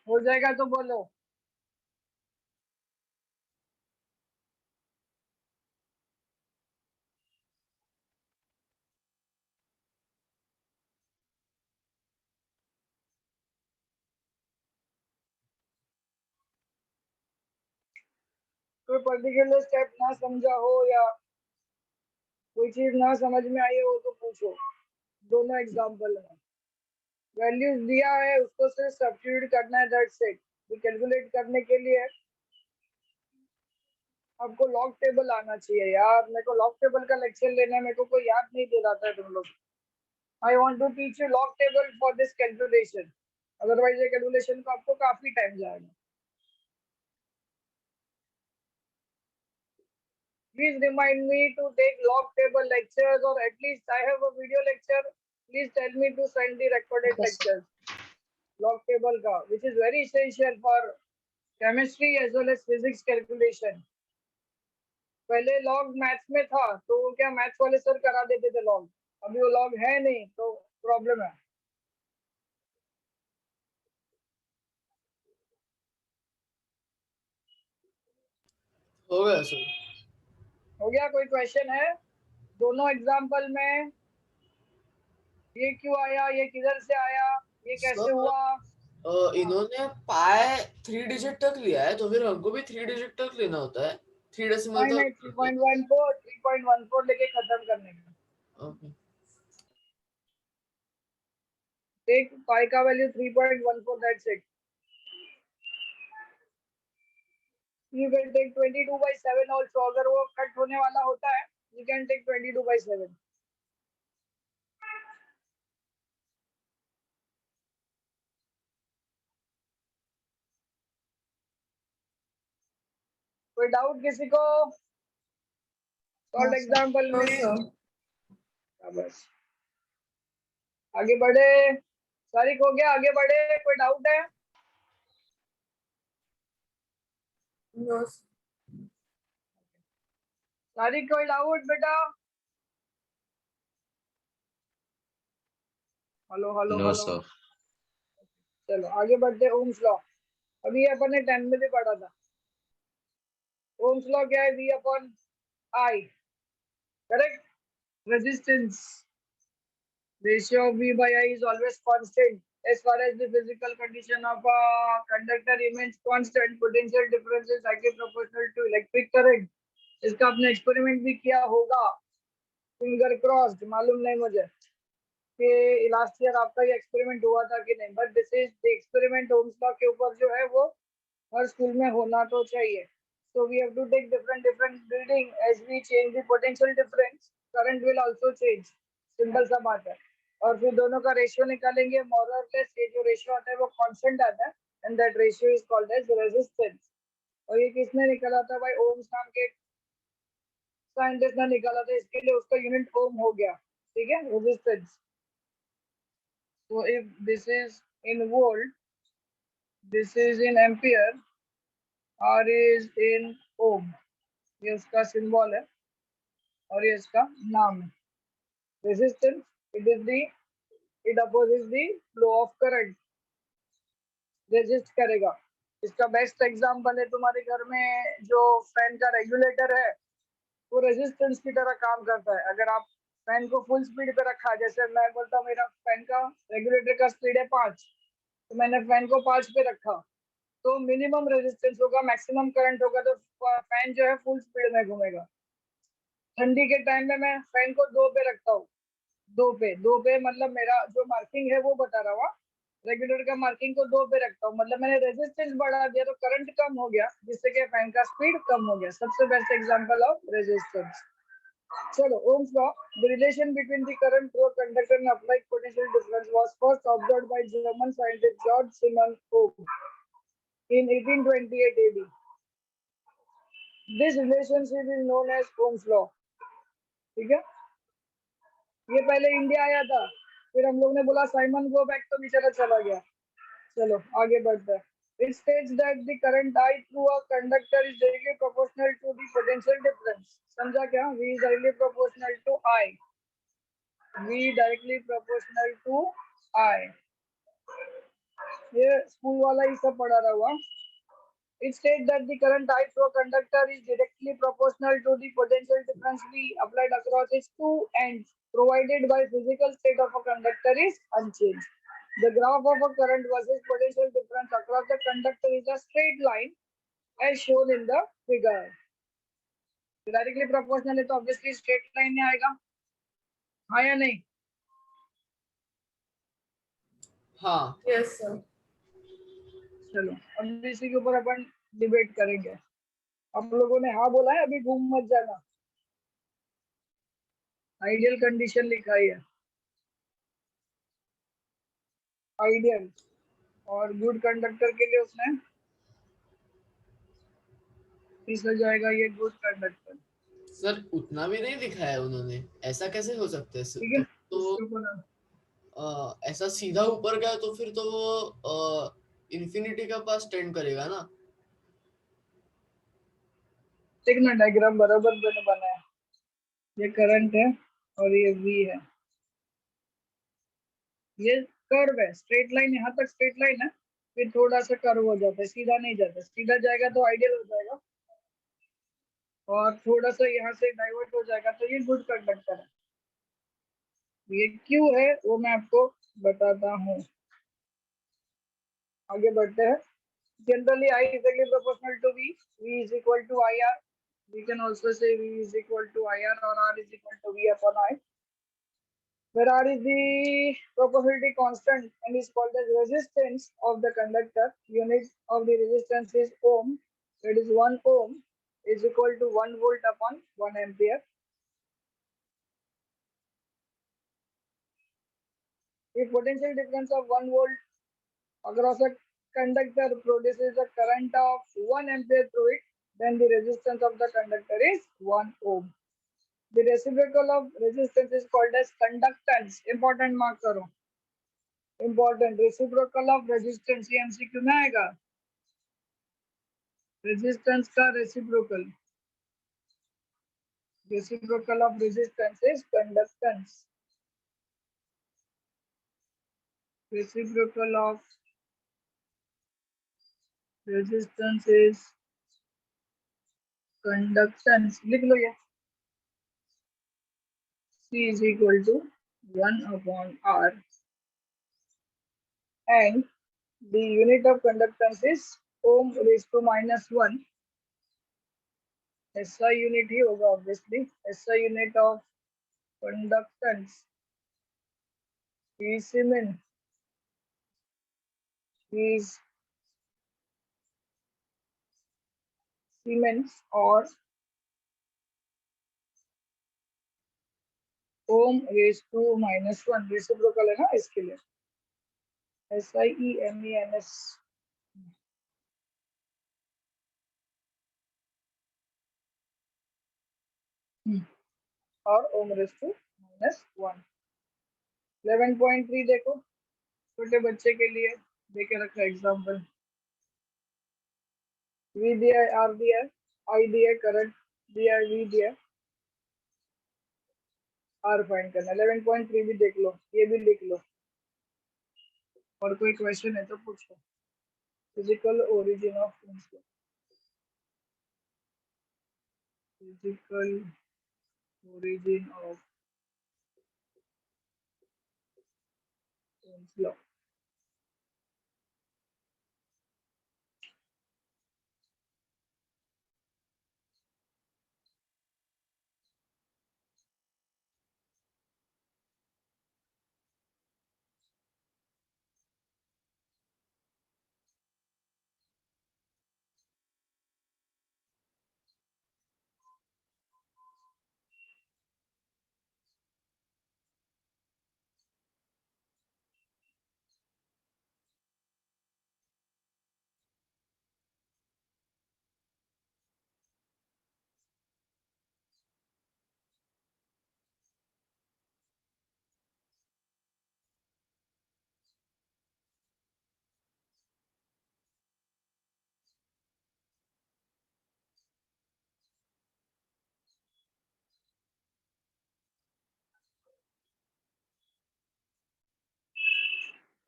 हो जाएगा तो बोलो. कोई particular step ना समझा हो या कोई चीज ना समझ में आई हो तो पूछो. दोनों एग्जांपल में वैल्यूज दिया है, उसको सिर्फ सब्स्टिट्यूट करना है, दैट्स इट. कैलकुलेट करने के लिए आपको लॉग टेबल आना चाहिए यार. मेरे को लॉग टेबल का लेक्चर लेना है, मेरे को कोई याद नहीं दिलाता है तुम लोग. I want to teach you log table for this calculation. Otherwise ये कैलकुलेशन को आपको काफी टाइम जाएगा. Please remind me to take log table lectures, or at least I have a video lecture. Please tell me to send the recorded Yes. lectures. Log table ka, which is very essential for chemistry as well as physics calculation. पहले log maths में था तो क्या maths वाले sir करा देते थे log. अभी वो लॉग है नहीं तो प्रॉब्लम है. हो गया सर. हो गया? कोई क्वेश्चन है? दोनों एग्जांपल में ये क्यों आया, ये किधर से आया, ये कैसे Sir, हुआ? इन्होंने पाई 3 डिजिट तक लिया है तो फिर हमको भी 3 डिजिट तक लेना होता है. 3 डेसिमल नहीं नहीं, तक. 3.14 लेके खत्म करने का. ओके. Take pi का value 3.14, that's it. You can take 22/7 also. अगर वो कट होने वाला होता है, you can take 22/7. कोई डाउट किसी को? सॉल्व एग्जांपल No, में sir. बस आगे बढ़े. सारिक हो गया, आगे बढ़े. कोई डाउट है? No, sir. सारिक कोई डाउट बेटा? Hello hello No, hello. sir. चलो आगे बढ़ते. ओम्स लॉ अभी अपन ने 10 में भी पढ़ा था. ओम्स लॉ क्या है? V upon I. Correct. Resistance ratio of V by I is always constant as far as the physical condition of a conductor remains constant. Potential difference is directly proportional to electric current. इसका आपने experiment भी किया होगा. Finger crossed. मालूम नहीं मुझे कि last year आपका ये एक्सपेरिमेंट हुआ था कि नहीं, but this is the experiment. Ohm's law के ऊपर जो है वो हर स्कूल में होना तो चाहिए. So we have to take different reading as we change the potential difference. Current will also change. Simple सा बात है. और फिर दोनों का रेशियो निकालेंगे मोर और लेस ये जो रेशियो आता है वो कांस्टेंट आता है and that ratio is called as resistance. और ये किसने निकाला था भाई? ओम्स नाम के साइंटिस्ट ने निकाला था, इसके लिए उसका यूनिट ओम हो गया। ठीक है, resistance. So if this is in volt, this is in ampere, R is in ohm, ये उसका सिंबल है और ये इसका नाम है। Resistance, it opposes the flow of current, resist करेगा। इसका बेस्ट एग्जांपल है तुम्हारे घर में जो फैन का रेगुलेटर है, वो रेजिस्टेंस की तरह काम करता है। अगर आप फैन को फुल स्पीड पे रखा, जैसे मैं बोलता हूँ मेरा फैन का रेगुलेटर का स्पीड है 5, तो मैंने फैन को 5 पे रखा, तो मिनिमम रेजिस्टेंस होगा, मैक्सिमम करंट होगा, तो फैन जो है फुल स्पीड में घूमेगा। ठंडी के टाइम में मैं फैन को 2 पे रखता हूँ, 2 पे मतलब मेरा जो मार्किंग है वो बता रहा हुआ, रेगुलेटर का मार्किंग को 2 पे रखता हूँ, मतलब मैंने रेजिस्टेंस बढ़ा दिया तो करंट कम हो गया, जिससे कि फैन का स्पीड कम हो गया। सबसे बेस्ट एग्जांपल ऑफ रेजिस्टेंस। चलो, Ohm's law, the relation between the current through a conductor and applied potential difference was first observed by German scientist George Simon Ohm in 1828 AD. This relationship is known as Ohm's law. ठीक है, ये पहले India आया था, फिर हम लोग ने बोला साइमन गो बैक, तो बेचारा चला गया। चलो आगे बढ़ते हैं। It states that the current I through a conductor is directly proportional to the potential difference. समझा क्या? V is directly proportional to I. V directly proportional to I. ये स्कूल वाला ही सब पढ़ा रहा हुआ। It states that the current I through a conductor is directly proportional to the potential difference V applied across its two ends, provided by physical state of a conductor is unchanged. The graph of a current versus potential difference across the conductor is a straight line as shown in the figure. Directly proportional है तो obviously straight line में आएगा, हाँ या नहीं? हाँ। Yes, sir. चलो अब इसी के ऊपर अपन डिबेट करेंगे। आप लोगों ने हाँ बोला है, अभी घूम मत जाना। आइडियल कंडीशन लिखा है, आइडियल, और गुड कंडक्टर के लिए उसने इस हो जाएगा ये गुड कंडक्टर। सर उतना भी नहीं लिखा है उन्होंने, ऐसा कैसे हो सकता है सर? ठीक है, तो इसके ऊपर ऐसा सीधा ऊपर गया तो फिर तो वो इन्फिनिटी के पास टेंड करेगा ना। एक ना डायग्राम बराबर मैंने बनाया, ये करंट है और ये V है, ये कर्व है, स्ट्रेट लाइन, यहाँ तक स्ट्रेट लाइन है, फिर थोड़ा सा कर्व हो जाता है, सीधा नहीं जाता। सीधा जाएगा तो आइडियल हो जाएगा, और थोड़ा सा यहाँ से डाइवर्ट हो जाएगा तो ये गुड कंडक्टर है। ये क्यों है वो मैं आपको बताता हूँ। आगे बढ़ते हैं। Generally, I is directly proportional to V. V is equal to IR. We can also say V is equal to IR or R is equal to V upon I. Where R is the proportionality constant and is called as resistance of the conductor. Unit of the resistance is ohm. That is 1 ohm is equal to 1 volt upon 1 ampere. If potential difference of 1 volt across a conductor produces a current of 1 ampere through it, then the resistance of the conductor is 1 ohm. The reciprocal of resistance is called as conductance. Important mark करो. Important. Reciprocal of resistance ये MCQ में आएगा. Resistance का reciprocal. Reciprocal of resistance is conductance. Reciprocal of resistance is conductance. लिख लो ये. C is equal to 1 upon R. And the unit of conductance is ohm raised to -1. SI unit ही होगा obviously. SI unit of conductance is Siemens. Is Siemens or ohm raise to -1 reciprocal है ना इसके लिए, SIEMENS। और ओम raise to -1। 11.3 देखो, छोटे बच्चे के लिए देके रखा एग्जाम्पल। V दिया है, R दिया है, I दिया है, करंट दिया है, V दिया है, R फाइंड करना। 11.3 भी देख लो, ये भी लिख लो। और कोई क्वेश्चन है तो पूछो। Physical origin of physical origin of Ohm's law.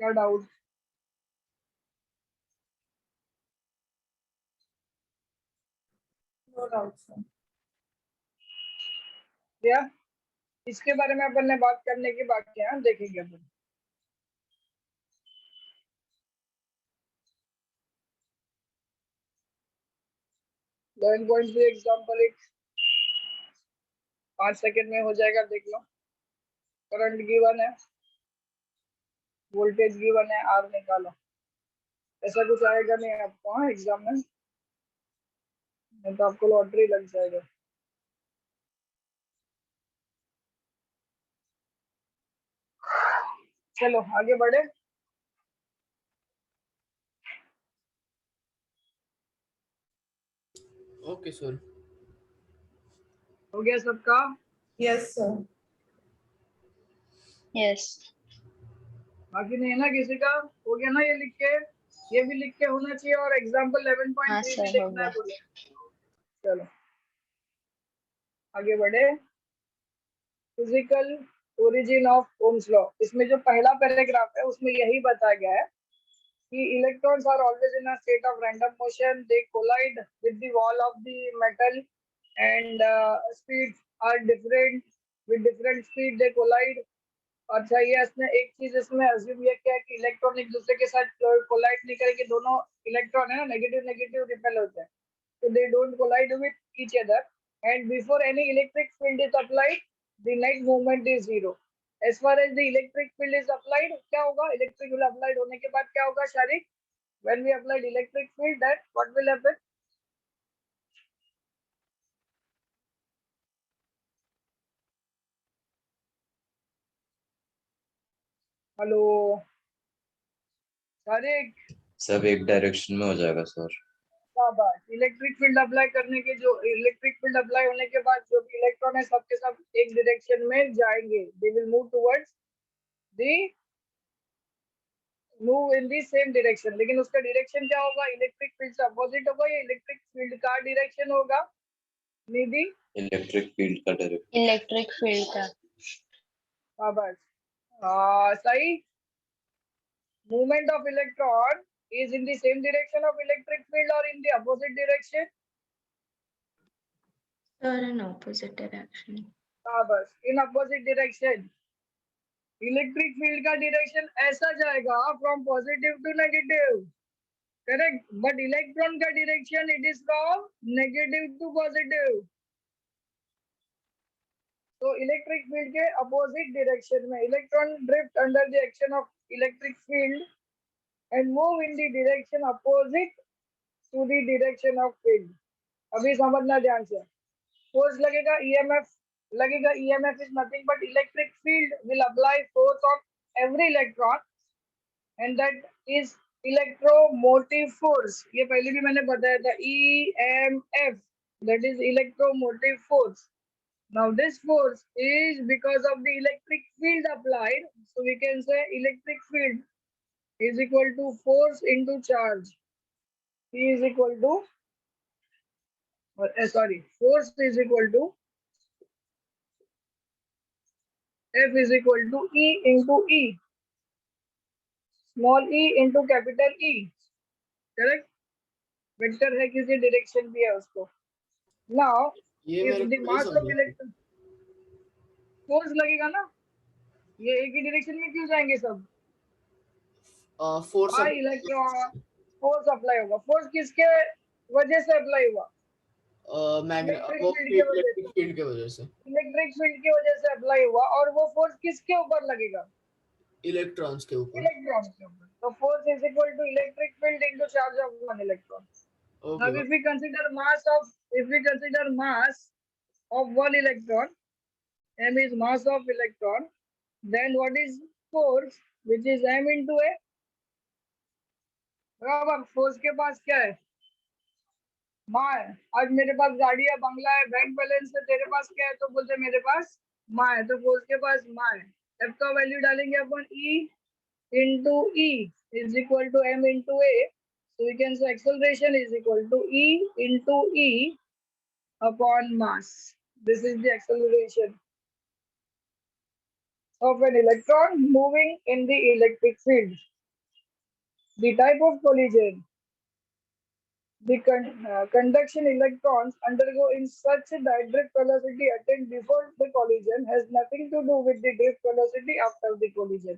क्या डाउट? No doubt, sir. या इसके बारे में अपन ने बात करने की बाकी है, देखेंगे अपन। लेवन पॉइंट थ्री एग्जाम्पल एक 5 सेकेंड में हो जाएगा, देख लो। करंट गिवन है, वोल्टेज गिवन है, आर निकालो। ऐसा कुछ आएगा नहीं आपको एग्जाम में, नहीं तो आपको लॉटरी लग जाएगा। चलो आगे बढ़े। Okay sir. हो गया सबका? Yes, sir. Yes. बाकी नहीं है ना किसी का? हो गया ना? ये लिख के, ये भी लिख के होना चाहिए, और एग्जाम्पल 11.3 हाँ भी सर, हो देखना है गया। बोले। चलो आगे बढ़े। Physical origin of Ohm's law, इसमें जो पहला पैराग्राफ है उसमें यही बताया गया है कि electrons are always in a state of random motion. They collide with the wall of the metal and speeds are different. With different speed they collide. अच्छा, ये इसमें एक चीज इसमें अज्यूम ये क्या है कि इलेक्ट्रॉन एक दूसरे के साथ कोलाइड नहीं करेंगे। दोनों इलेक्ट्रॉन है ना, नेगेटिव नेगेटिव रिपेल होते हैं, so they don't collide with each other, and before any electric field is applied the net movement is zero. As far as the electric field is applied, क्या होगा? Electric field applied होने के बाद क्या होगा Shariq? when we applied electric field, that what will happen? Hello Shariq, सब एक direction में हो जाएगा सर। क्या बात? इलेक्ट्रिक फील्ड अप्लाई करने के, जो इलेक्ट्रिक फील्ड अप्लाई होने के बाद जो भी इलेक्ट्रॉन है सबके सब एक डायरेक्शन में जाएंगे। दे will move towards the move in the same direction. लेकिन उसका डायरेक्शन क्या होगा? इलेक्ट्रिक फील्ड से अपोजिट होगा या इलेक्ट्रिक फील्ड का डायरेक्शन होगा? निधि, इलेक्ट्रिक फील्ड का डायरेक्शन। इलेक्ट्रिक फील्ड का। बस सही। movement of electron is in the same direction of electric field or in the opposite direction? Sir, in opposite direction. बस in opposite direction। Electric field का direction ऐसा जाएगा from positive to negative, correct. But electron का direction it is from negative to positive. तो electric field के opposite direction में electron drift under the action of electric field and move in the direction opposite to the direction of field. अभी समझना ध्यान से। Force लगेगा, EMF लगेगा EMF is nothing but electric field will apply force on every electron and that is electromotive force. ये पहले भी मैंने बताया था EMF, that is electromotive force. Now this force is because of the electric field applied, so we can say electric field is equal to force into charge. P is equal to force is equal to F is equal to E into E, small e into capital E. Correct? Vector है किसी direction भी है उसको. Now, ये if मेरे the को नहीं mass of समझा। electron force लगेगा ना, ये एक ही direction में क्यों जाएंगे सब? फोर्स हाँ, इलेक्ट्रॉन फोर्स अप्लाई होगा. फोर्स किसके वजह से अप्लाई हुआ? इलेक्ट्रिक फील्ड के वजह इलेक्ट्रिक से. फील्ड की वजह से इलेक्ट्रिक फील्ड की वजह से अप्लाई हुआ और वो फोर्स किसके ऊपर लगेगा? इलेक्ट्रॉन्स के ऊपर। इलेक्ट्रॉन के ऊपर. तो force is equal to electric field into charge of one electron. Now okay if we consider mass of one electron, m is mass of electron, then what is force, which is m into a. बराबर. Force के पास क्या है? माँ है. आज मेरे पास गाड़ी है, बंगला है, बैंक बैलेंस है, तेरे पास क्या है? तो बोलते मेरे पास माँ है. तो फोर्स के पास माँ है. एफ का वैल्यू डालेंगे अपन E into E is equal to m into a. So we can say acceleration is equal to E into E upon mass. This is the acceleration of an electron moving in the electric field. The type of collision the conduction electrons undergo in such that drift velocity attained before the collision has nothing to do with the drift velocity after the collision.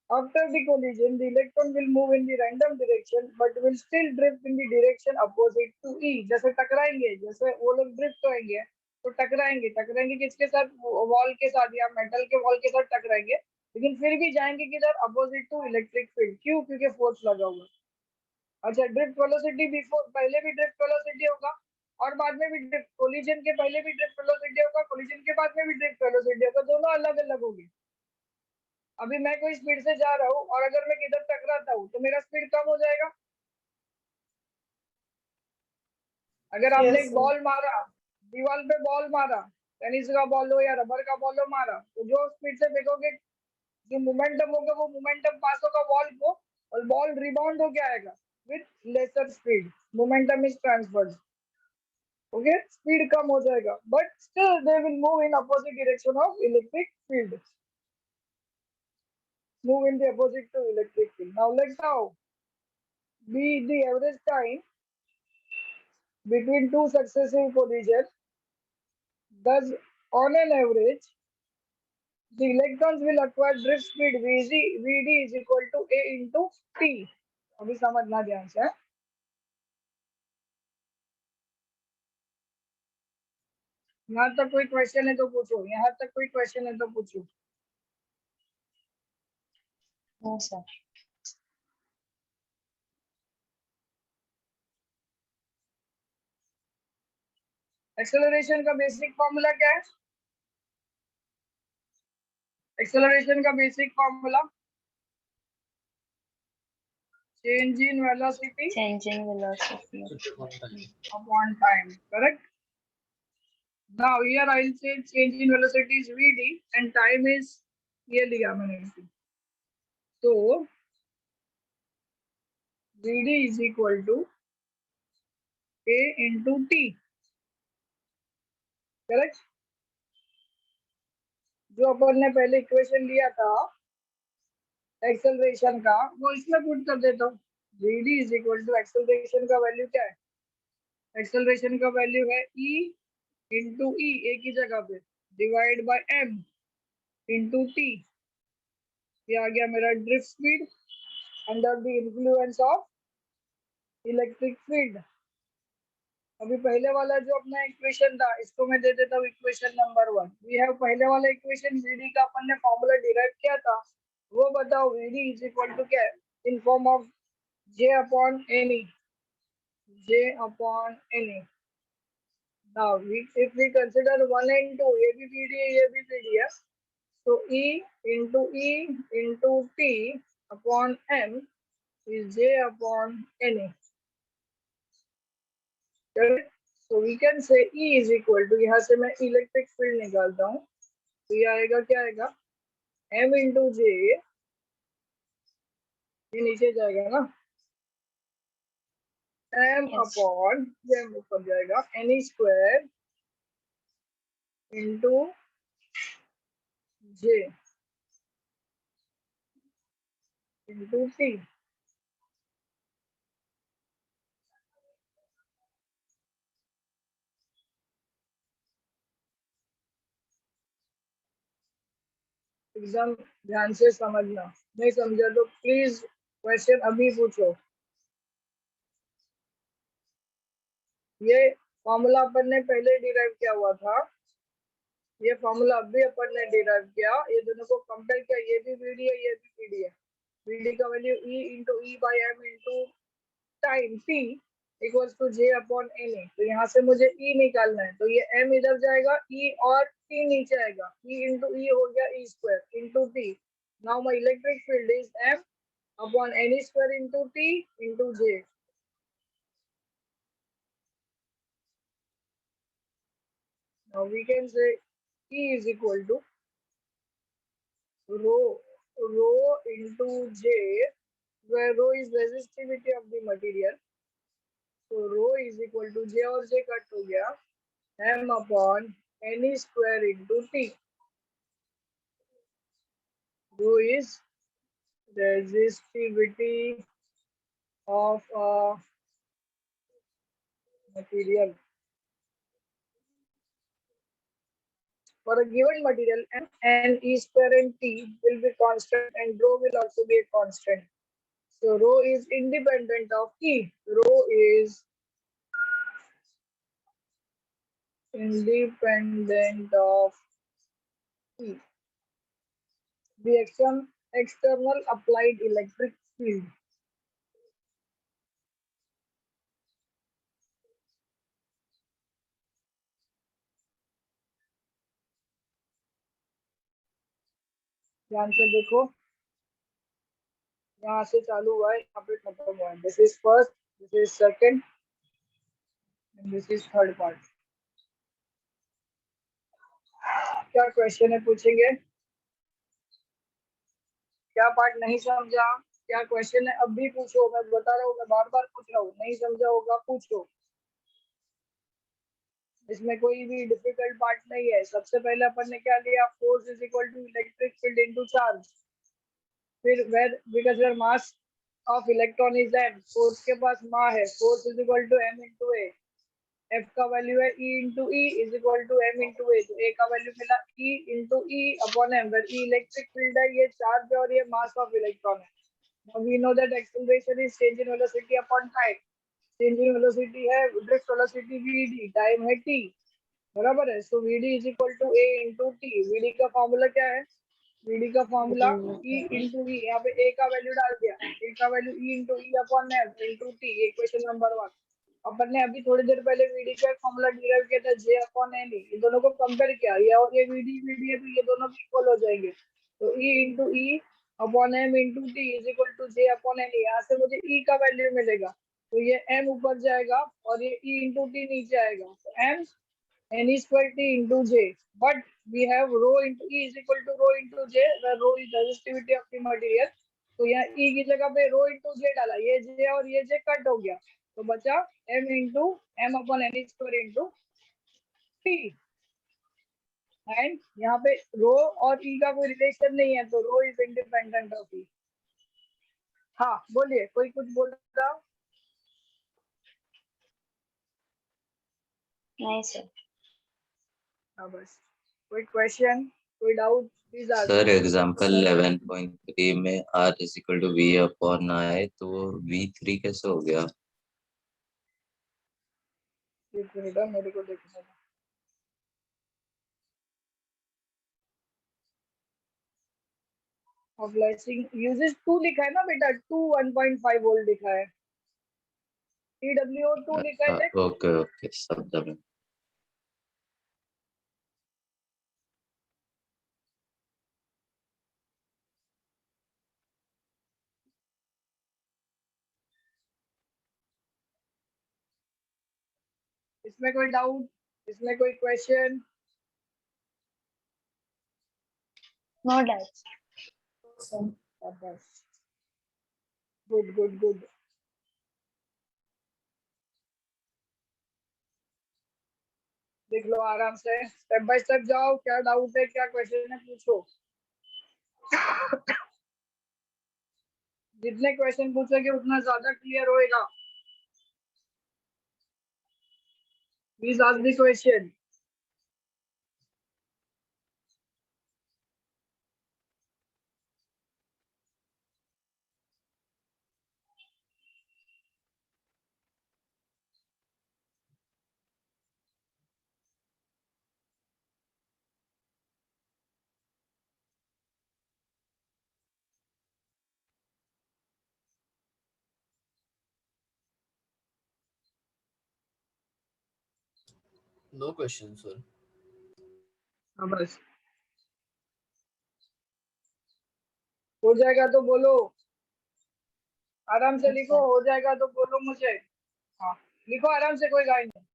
After the collision, the electron will move in the random direction but will still drift in the direction opposite to E. जैसे टकराएंगे, जैसे वो लोग drift होंगे तो टकराएंगे किसके साथ? Wall के साथ या मेटल के वॉल के साथ टकराएंगे, लेकिन फिर भी जाएंगे किधर? Opposite to electric field. क्यों? क्योंकि फोर्स लगा हुआ. अच्छा, ड्रिफ्ट वेलोसिटी बिफोर, पहले भी ड्रिफ्ट वेलोसिटी होगा और बाद में भी ड्रिफ्ट. कोलिजन के पहले भी ड्रिफ्ट वेलोसिटी होगा, कोलिजन के बाद में भी ड्रिफ्ट वेलोसिटी होगा. दोनों अलग अलग होगी. अभी मैं कोई स्पीड से जा रहा हूँ और अगर मैं किधर टकराता हूँ तो मेरा स्पीड कम हो जाएगा. अगर आपने एक बॉल मारा, दीवार पे बॉल मारा, टेनिस का बॉल हो या रबर का बॉल हो मारा, तो जो स्पीड से फेंकोगे, जो मोमेंटम होगा वो मोमेंटम पास होगा बॉल को और बॉल रिबाउंड होके आएगा with lesser speed. Momentum is transferred. Okay, speed कम हो जाएगा but still they will move in opposite direction of electric field. Move in the opposite to electric field. Now let's now be the average time between two successive collisions. Thus, on an average, the electrons will acquire drift speed Vd is equal to A into T. अभी समझना ध्यान से. यहाँ तक कोई question है तो पूछो. यहाँ तक कोई क्वेश्चन है तो पूछो. No, sir. एक्सेलरेशन का बेसिक फॉर्मूला क्या है? एक्सेलरेशन का basic formula change in velocity Changing velocity. upon time. Correct? Now here I'll say change in velocity is Vd and time is ये लिया मैंने. So Vd is equal to A into T. Correct? जो अपन ने पहले equation लिया था acceleration का, वो इसमें पुट कर देता हूँ. Vd is equal to acceleration का वैल्यू क्या है? एक्सेलरेशन का वैल्यू है E into E, एक ही जगह पे, divide by M into T. ये आ गया मेरा drift speed under the influence of electric field. अभी पहले वाला जो अपना इक्वेशन था इसको मैं दे देता हूँ इक्वेशन नंबर 1. वी हैव पहले वाला इक्वेशन Vd का अपन ने फॉर्मूला डिराइव किया था, वो बताओ. Vd इज इक्वल टू क्या है? In form of J upon N E. J upon N E. Now, if we consider 1 and 2, ये भी PD है, ये भी PD है. So E into T upon M is J upon NA. Correct? So we can say E is equal to, यहाँ से मैं electric field निकालता हूँ, तो ये आएगा, क्या आएगा, M into J, ये नीचे जाएगा ना, M Yes. upon, ये M ऊपर जाएगा, NE square into J into T. एकदम ध्यान से समझना, नहीं समझा तो प्लीज क्वेश्चन अभी पूछो. ये फॉर्मूला अपन ने पहले डिराइव किया हुआ था, ये फॉर्मूला अभी अपन ने डिराइव किया, ये दोनों को कंपेयर किया, ये भी वीडी है, ये भी पीडी है. वीडी का value E into E by M into time T equals to J upon NA. तो यहाँ से मुझे E निकालना है, तो ये M इधर जाएगा, E और T नीचे आएगा, E into E हो गया E square into T. Now my electric field is M upon NE square into T into J. Now we can say E is equal to rho into J, where rho is resistivity of the material. So rho is equal to J और J cut हो गया, M upon NE square into T. Rho is resistivity of a material. For a given material, M and E square and T will be constant and rho will also be a constant. So rho is independent of E. Rho is independent of E. The external applied electric field. ध्यान से देखो, यहाँ से चालू हुआ है, यहाँ पे खत्म हुआ है. This is first, this is second, and this is third part. क्या क्वेश्चन है पूछेंगे? क्या पार्ट नहीं समझा? क्या क्वेश्चन है? अब भी पूछो, मैं बता रहा हूँ, मैं बार बार पूछ रहा हूँ, नहीं समझा होगा पूछो. इसमें कोई भी डिफिकल्ट पार्ट नहीं है. सबसे पहले अपन ने क्या लिया, force is equal to electric field into charge. फिर where, because where mass of electron is m, force के पास मास है, force is equal to m into a. F का वैल्यू है E into E is equal to M into A. तो A का वैल्यू मिला E into E upon M, where E electric field है, ये चार्ज है और ये मास ऑफ इलेक्ट्रॉन है. Now we know that acceleration is change in velocity upon time. Change in velocity है, ड्रिफ्ट वेलोसिटी vd, टाइम है t, बराबर है. So vd is equal to a into t. vd का formula क्या है? vd का formula e into e, यहाँ पे a का वैल्यू डाल दिया, a का value e into e upon m into t. ये क्वेश्चन नंबर 1. अपन ने अभी थोड़ी देर पहले vd का फॉर्मूला डिराइव किया था, j अपॉन ne. ये दोनों को कंपेयर किया, ये और ये vd है, तो ये दोनों इक्वल हो जाएंगे. तो e into e upon m into t is equal to j upon ne. यहाँ से मुझे e का वैल्यू मिलेगा, तो ये m ऊपर जाएगा और ये e into t नीचे आएगा. तो m NE square T into J. But we have rho into E is equal to rho into J, where rho is resistivity of the material. तो यहाँ E की जगह पे rho into J डाला, ये J और ये J कट हो गया, तो बचा M into M upon NE square into T. And यहाँ पे rho और E का कोई रिलेशन नहीं है, तो rho is independent of E. हाँ बोलिए, कोई कुछ बोल रहा? नहीं सर. हाँ बस. कोई क्वेश्चन, कोई doubt? Please ask. Sir example 11.3 में R is equal to V upon I, तो वो V3 कैसे हो गया? एक मिनट मेरे को देखना है. of lighting uses 2 लिखा है ना बेटा, 2 1.5 वोल्ट लिखा है, TWO 2 लिखा है. ओके ओके समझा मैं. इसमें कोई डाउट, इसमें कोई question? No doubts. So, good good good. देख लो आराम से, स्टेप बाय स्टेप जाओ, क्या डाउट है, क्या क्वेश्चन है, पूछो। जितने क्वेश्चन पूछोगे उतना ज्यादा क्लियर होएगा। Please ask the question. No question, sir. हाँ बस हो जाएगा तो बोलो, आराम से लिखो, हो जाएगा तो बोलो मुझे। हाँ लिखो आराम से, कोई गाइड नहीं।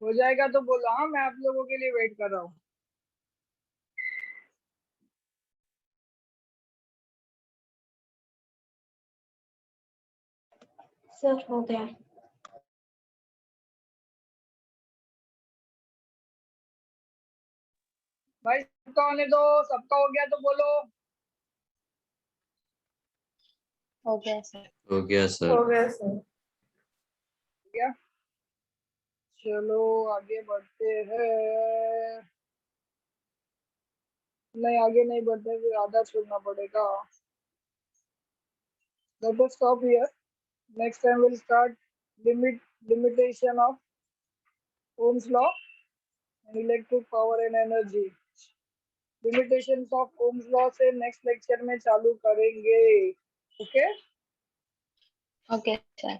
हो जाएगा तो बोलो। हाँ मैं आप लोगों के लिए वेट कर रहा हूँ। सर हो गया। भाई सबका होने दो, सबका हो गया तो बोलो। Okay, sir. हो गया सर। हो गया सर। हो गया, चलो आगे बढ़ते हैं। नहीं आगे नहीं बढ़ते, फिर आधा छोड़ना पड़ेगा। Let us stop here. Next time we'll start limitation of Ohm's law and electric power and energy. Limitations of Ohm's law से next lecture में चालू करेंगे। Okay Okay, sir.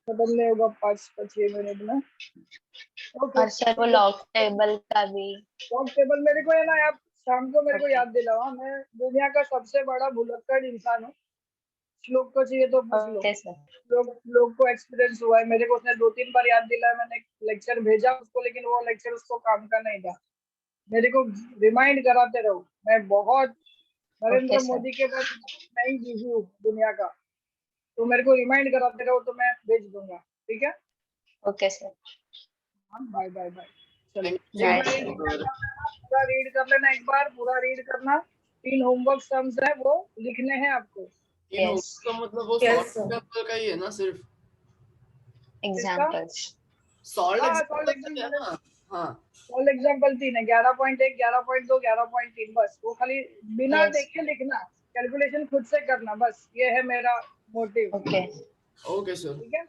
खत्म नहीं होगा 5-6 मिनट में। ओके और सर वो लॉग टेबल का भी। लॉग टेबल मेरे को है ना, आप शाम को मेरे को याद दिलाओ। मैं दुनिया का सबसे बड़ा भुलक्कड़ इंसान हूँ। श्लोक को चाहिए तो पूछ लो। Okay, sir. लोग को एक्सपीरियंस हुआ है, मेरे को उसने 2-3 बार याद दिलाया। मैंने लेक्चर भेजा उसको, लेकिन वो लेक्चर उसको काम का नहीं था। मेरे को रिमाइंड कराते रहो। मैं बहुत नरेंद्र Okay, sir. मोदी के बाद नहीं बिजी हूँ दुनिया का, तो मेरे को रिमाइंड कराते रहो तो मैं भेज दूंगा। ठीक है, Okay, sir. Bye bye bye. चलो Bye, एक sir. बार पूरा रीड कर लेना, एक बार पूरा रीड करना। 3 होमवर्क सम्स है वो लिखने हैं आपको। Yes. तो मतलब वो Yes, सॉल्ट sir. एग्जांपल का ही है ना सिर्फ? Examples. सॉल्ट हाँ सॉल्व एग्जांपल का है एग्जाम्पल ना? हाँ फॉर एग्जांपल 3 है, 11.1, 11.2, 11.3, बस वो खाली बिना Yes. देखे लिखना, कैलकुलेशन खुद से करना, बस ये है मेरा मोटिव। Okay. ओके सर ठीक है,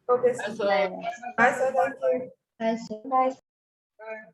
Okay, sir. ऐसा Bye. Bye, sir. Thank you. Bye, sir. Bye. Bye.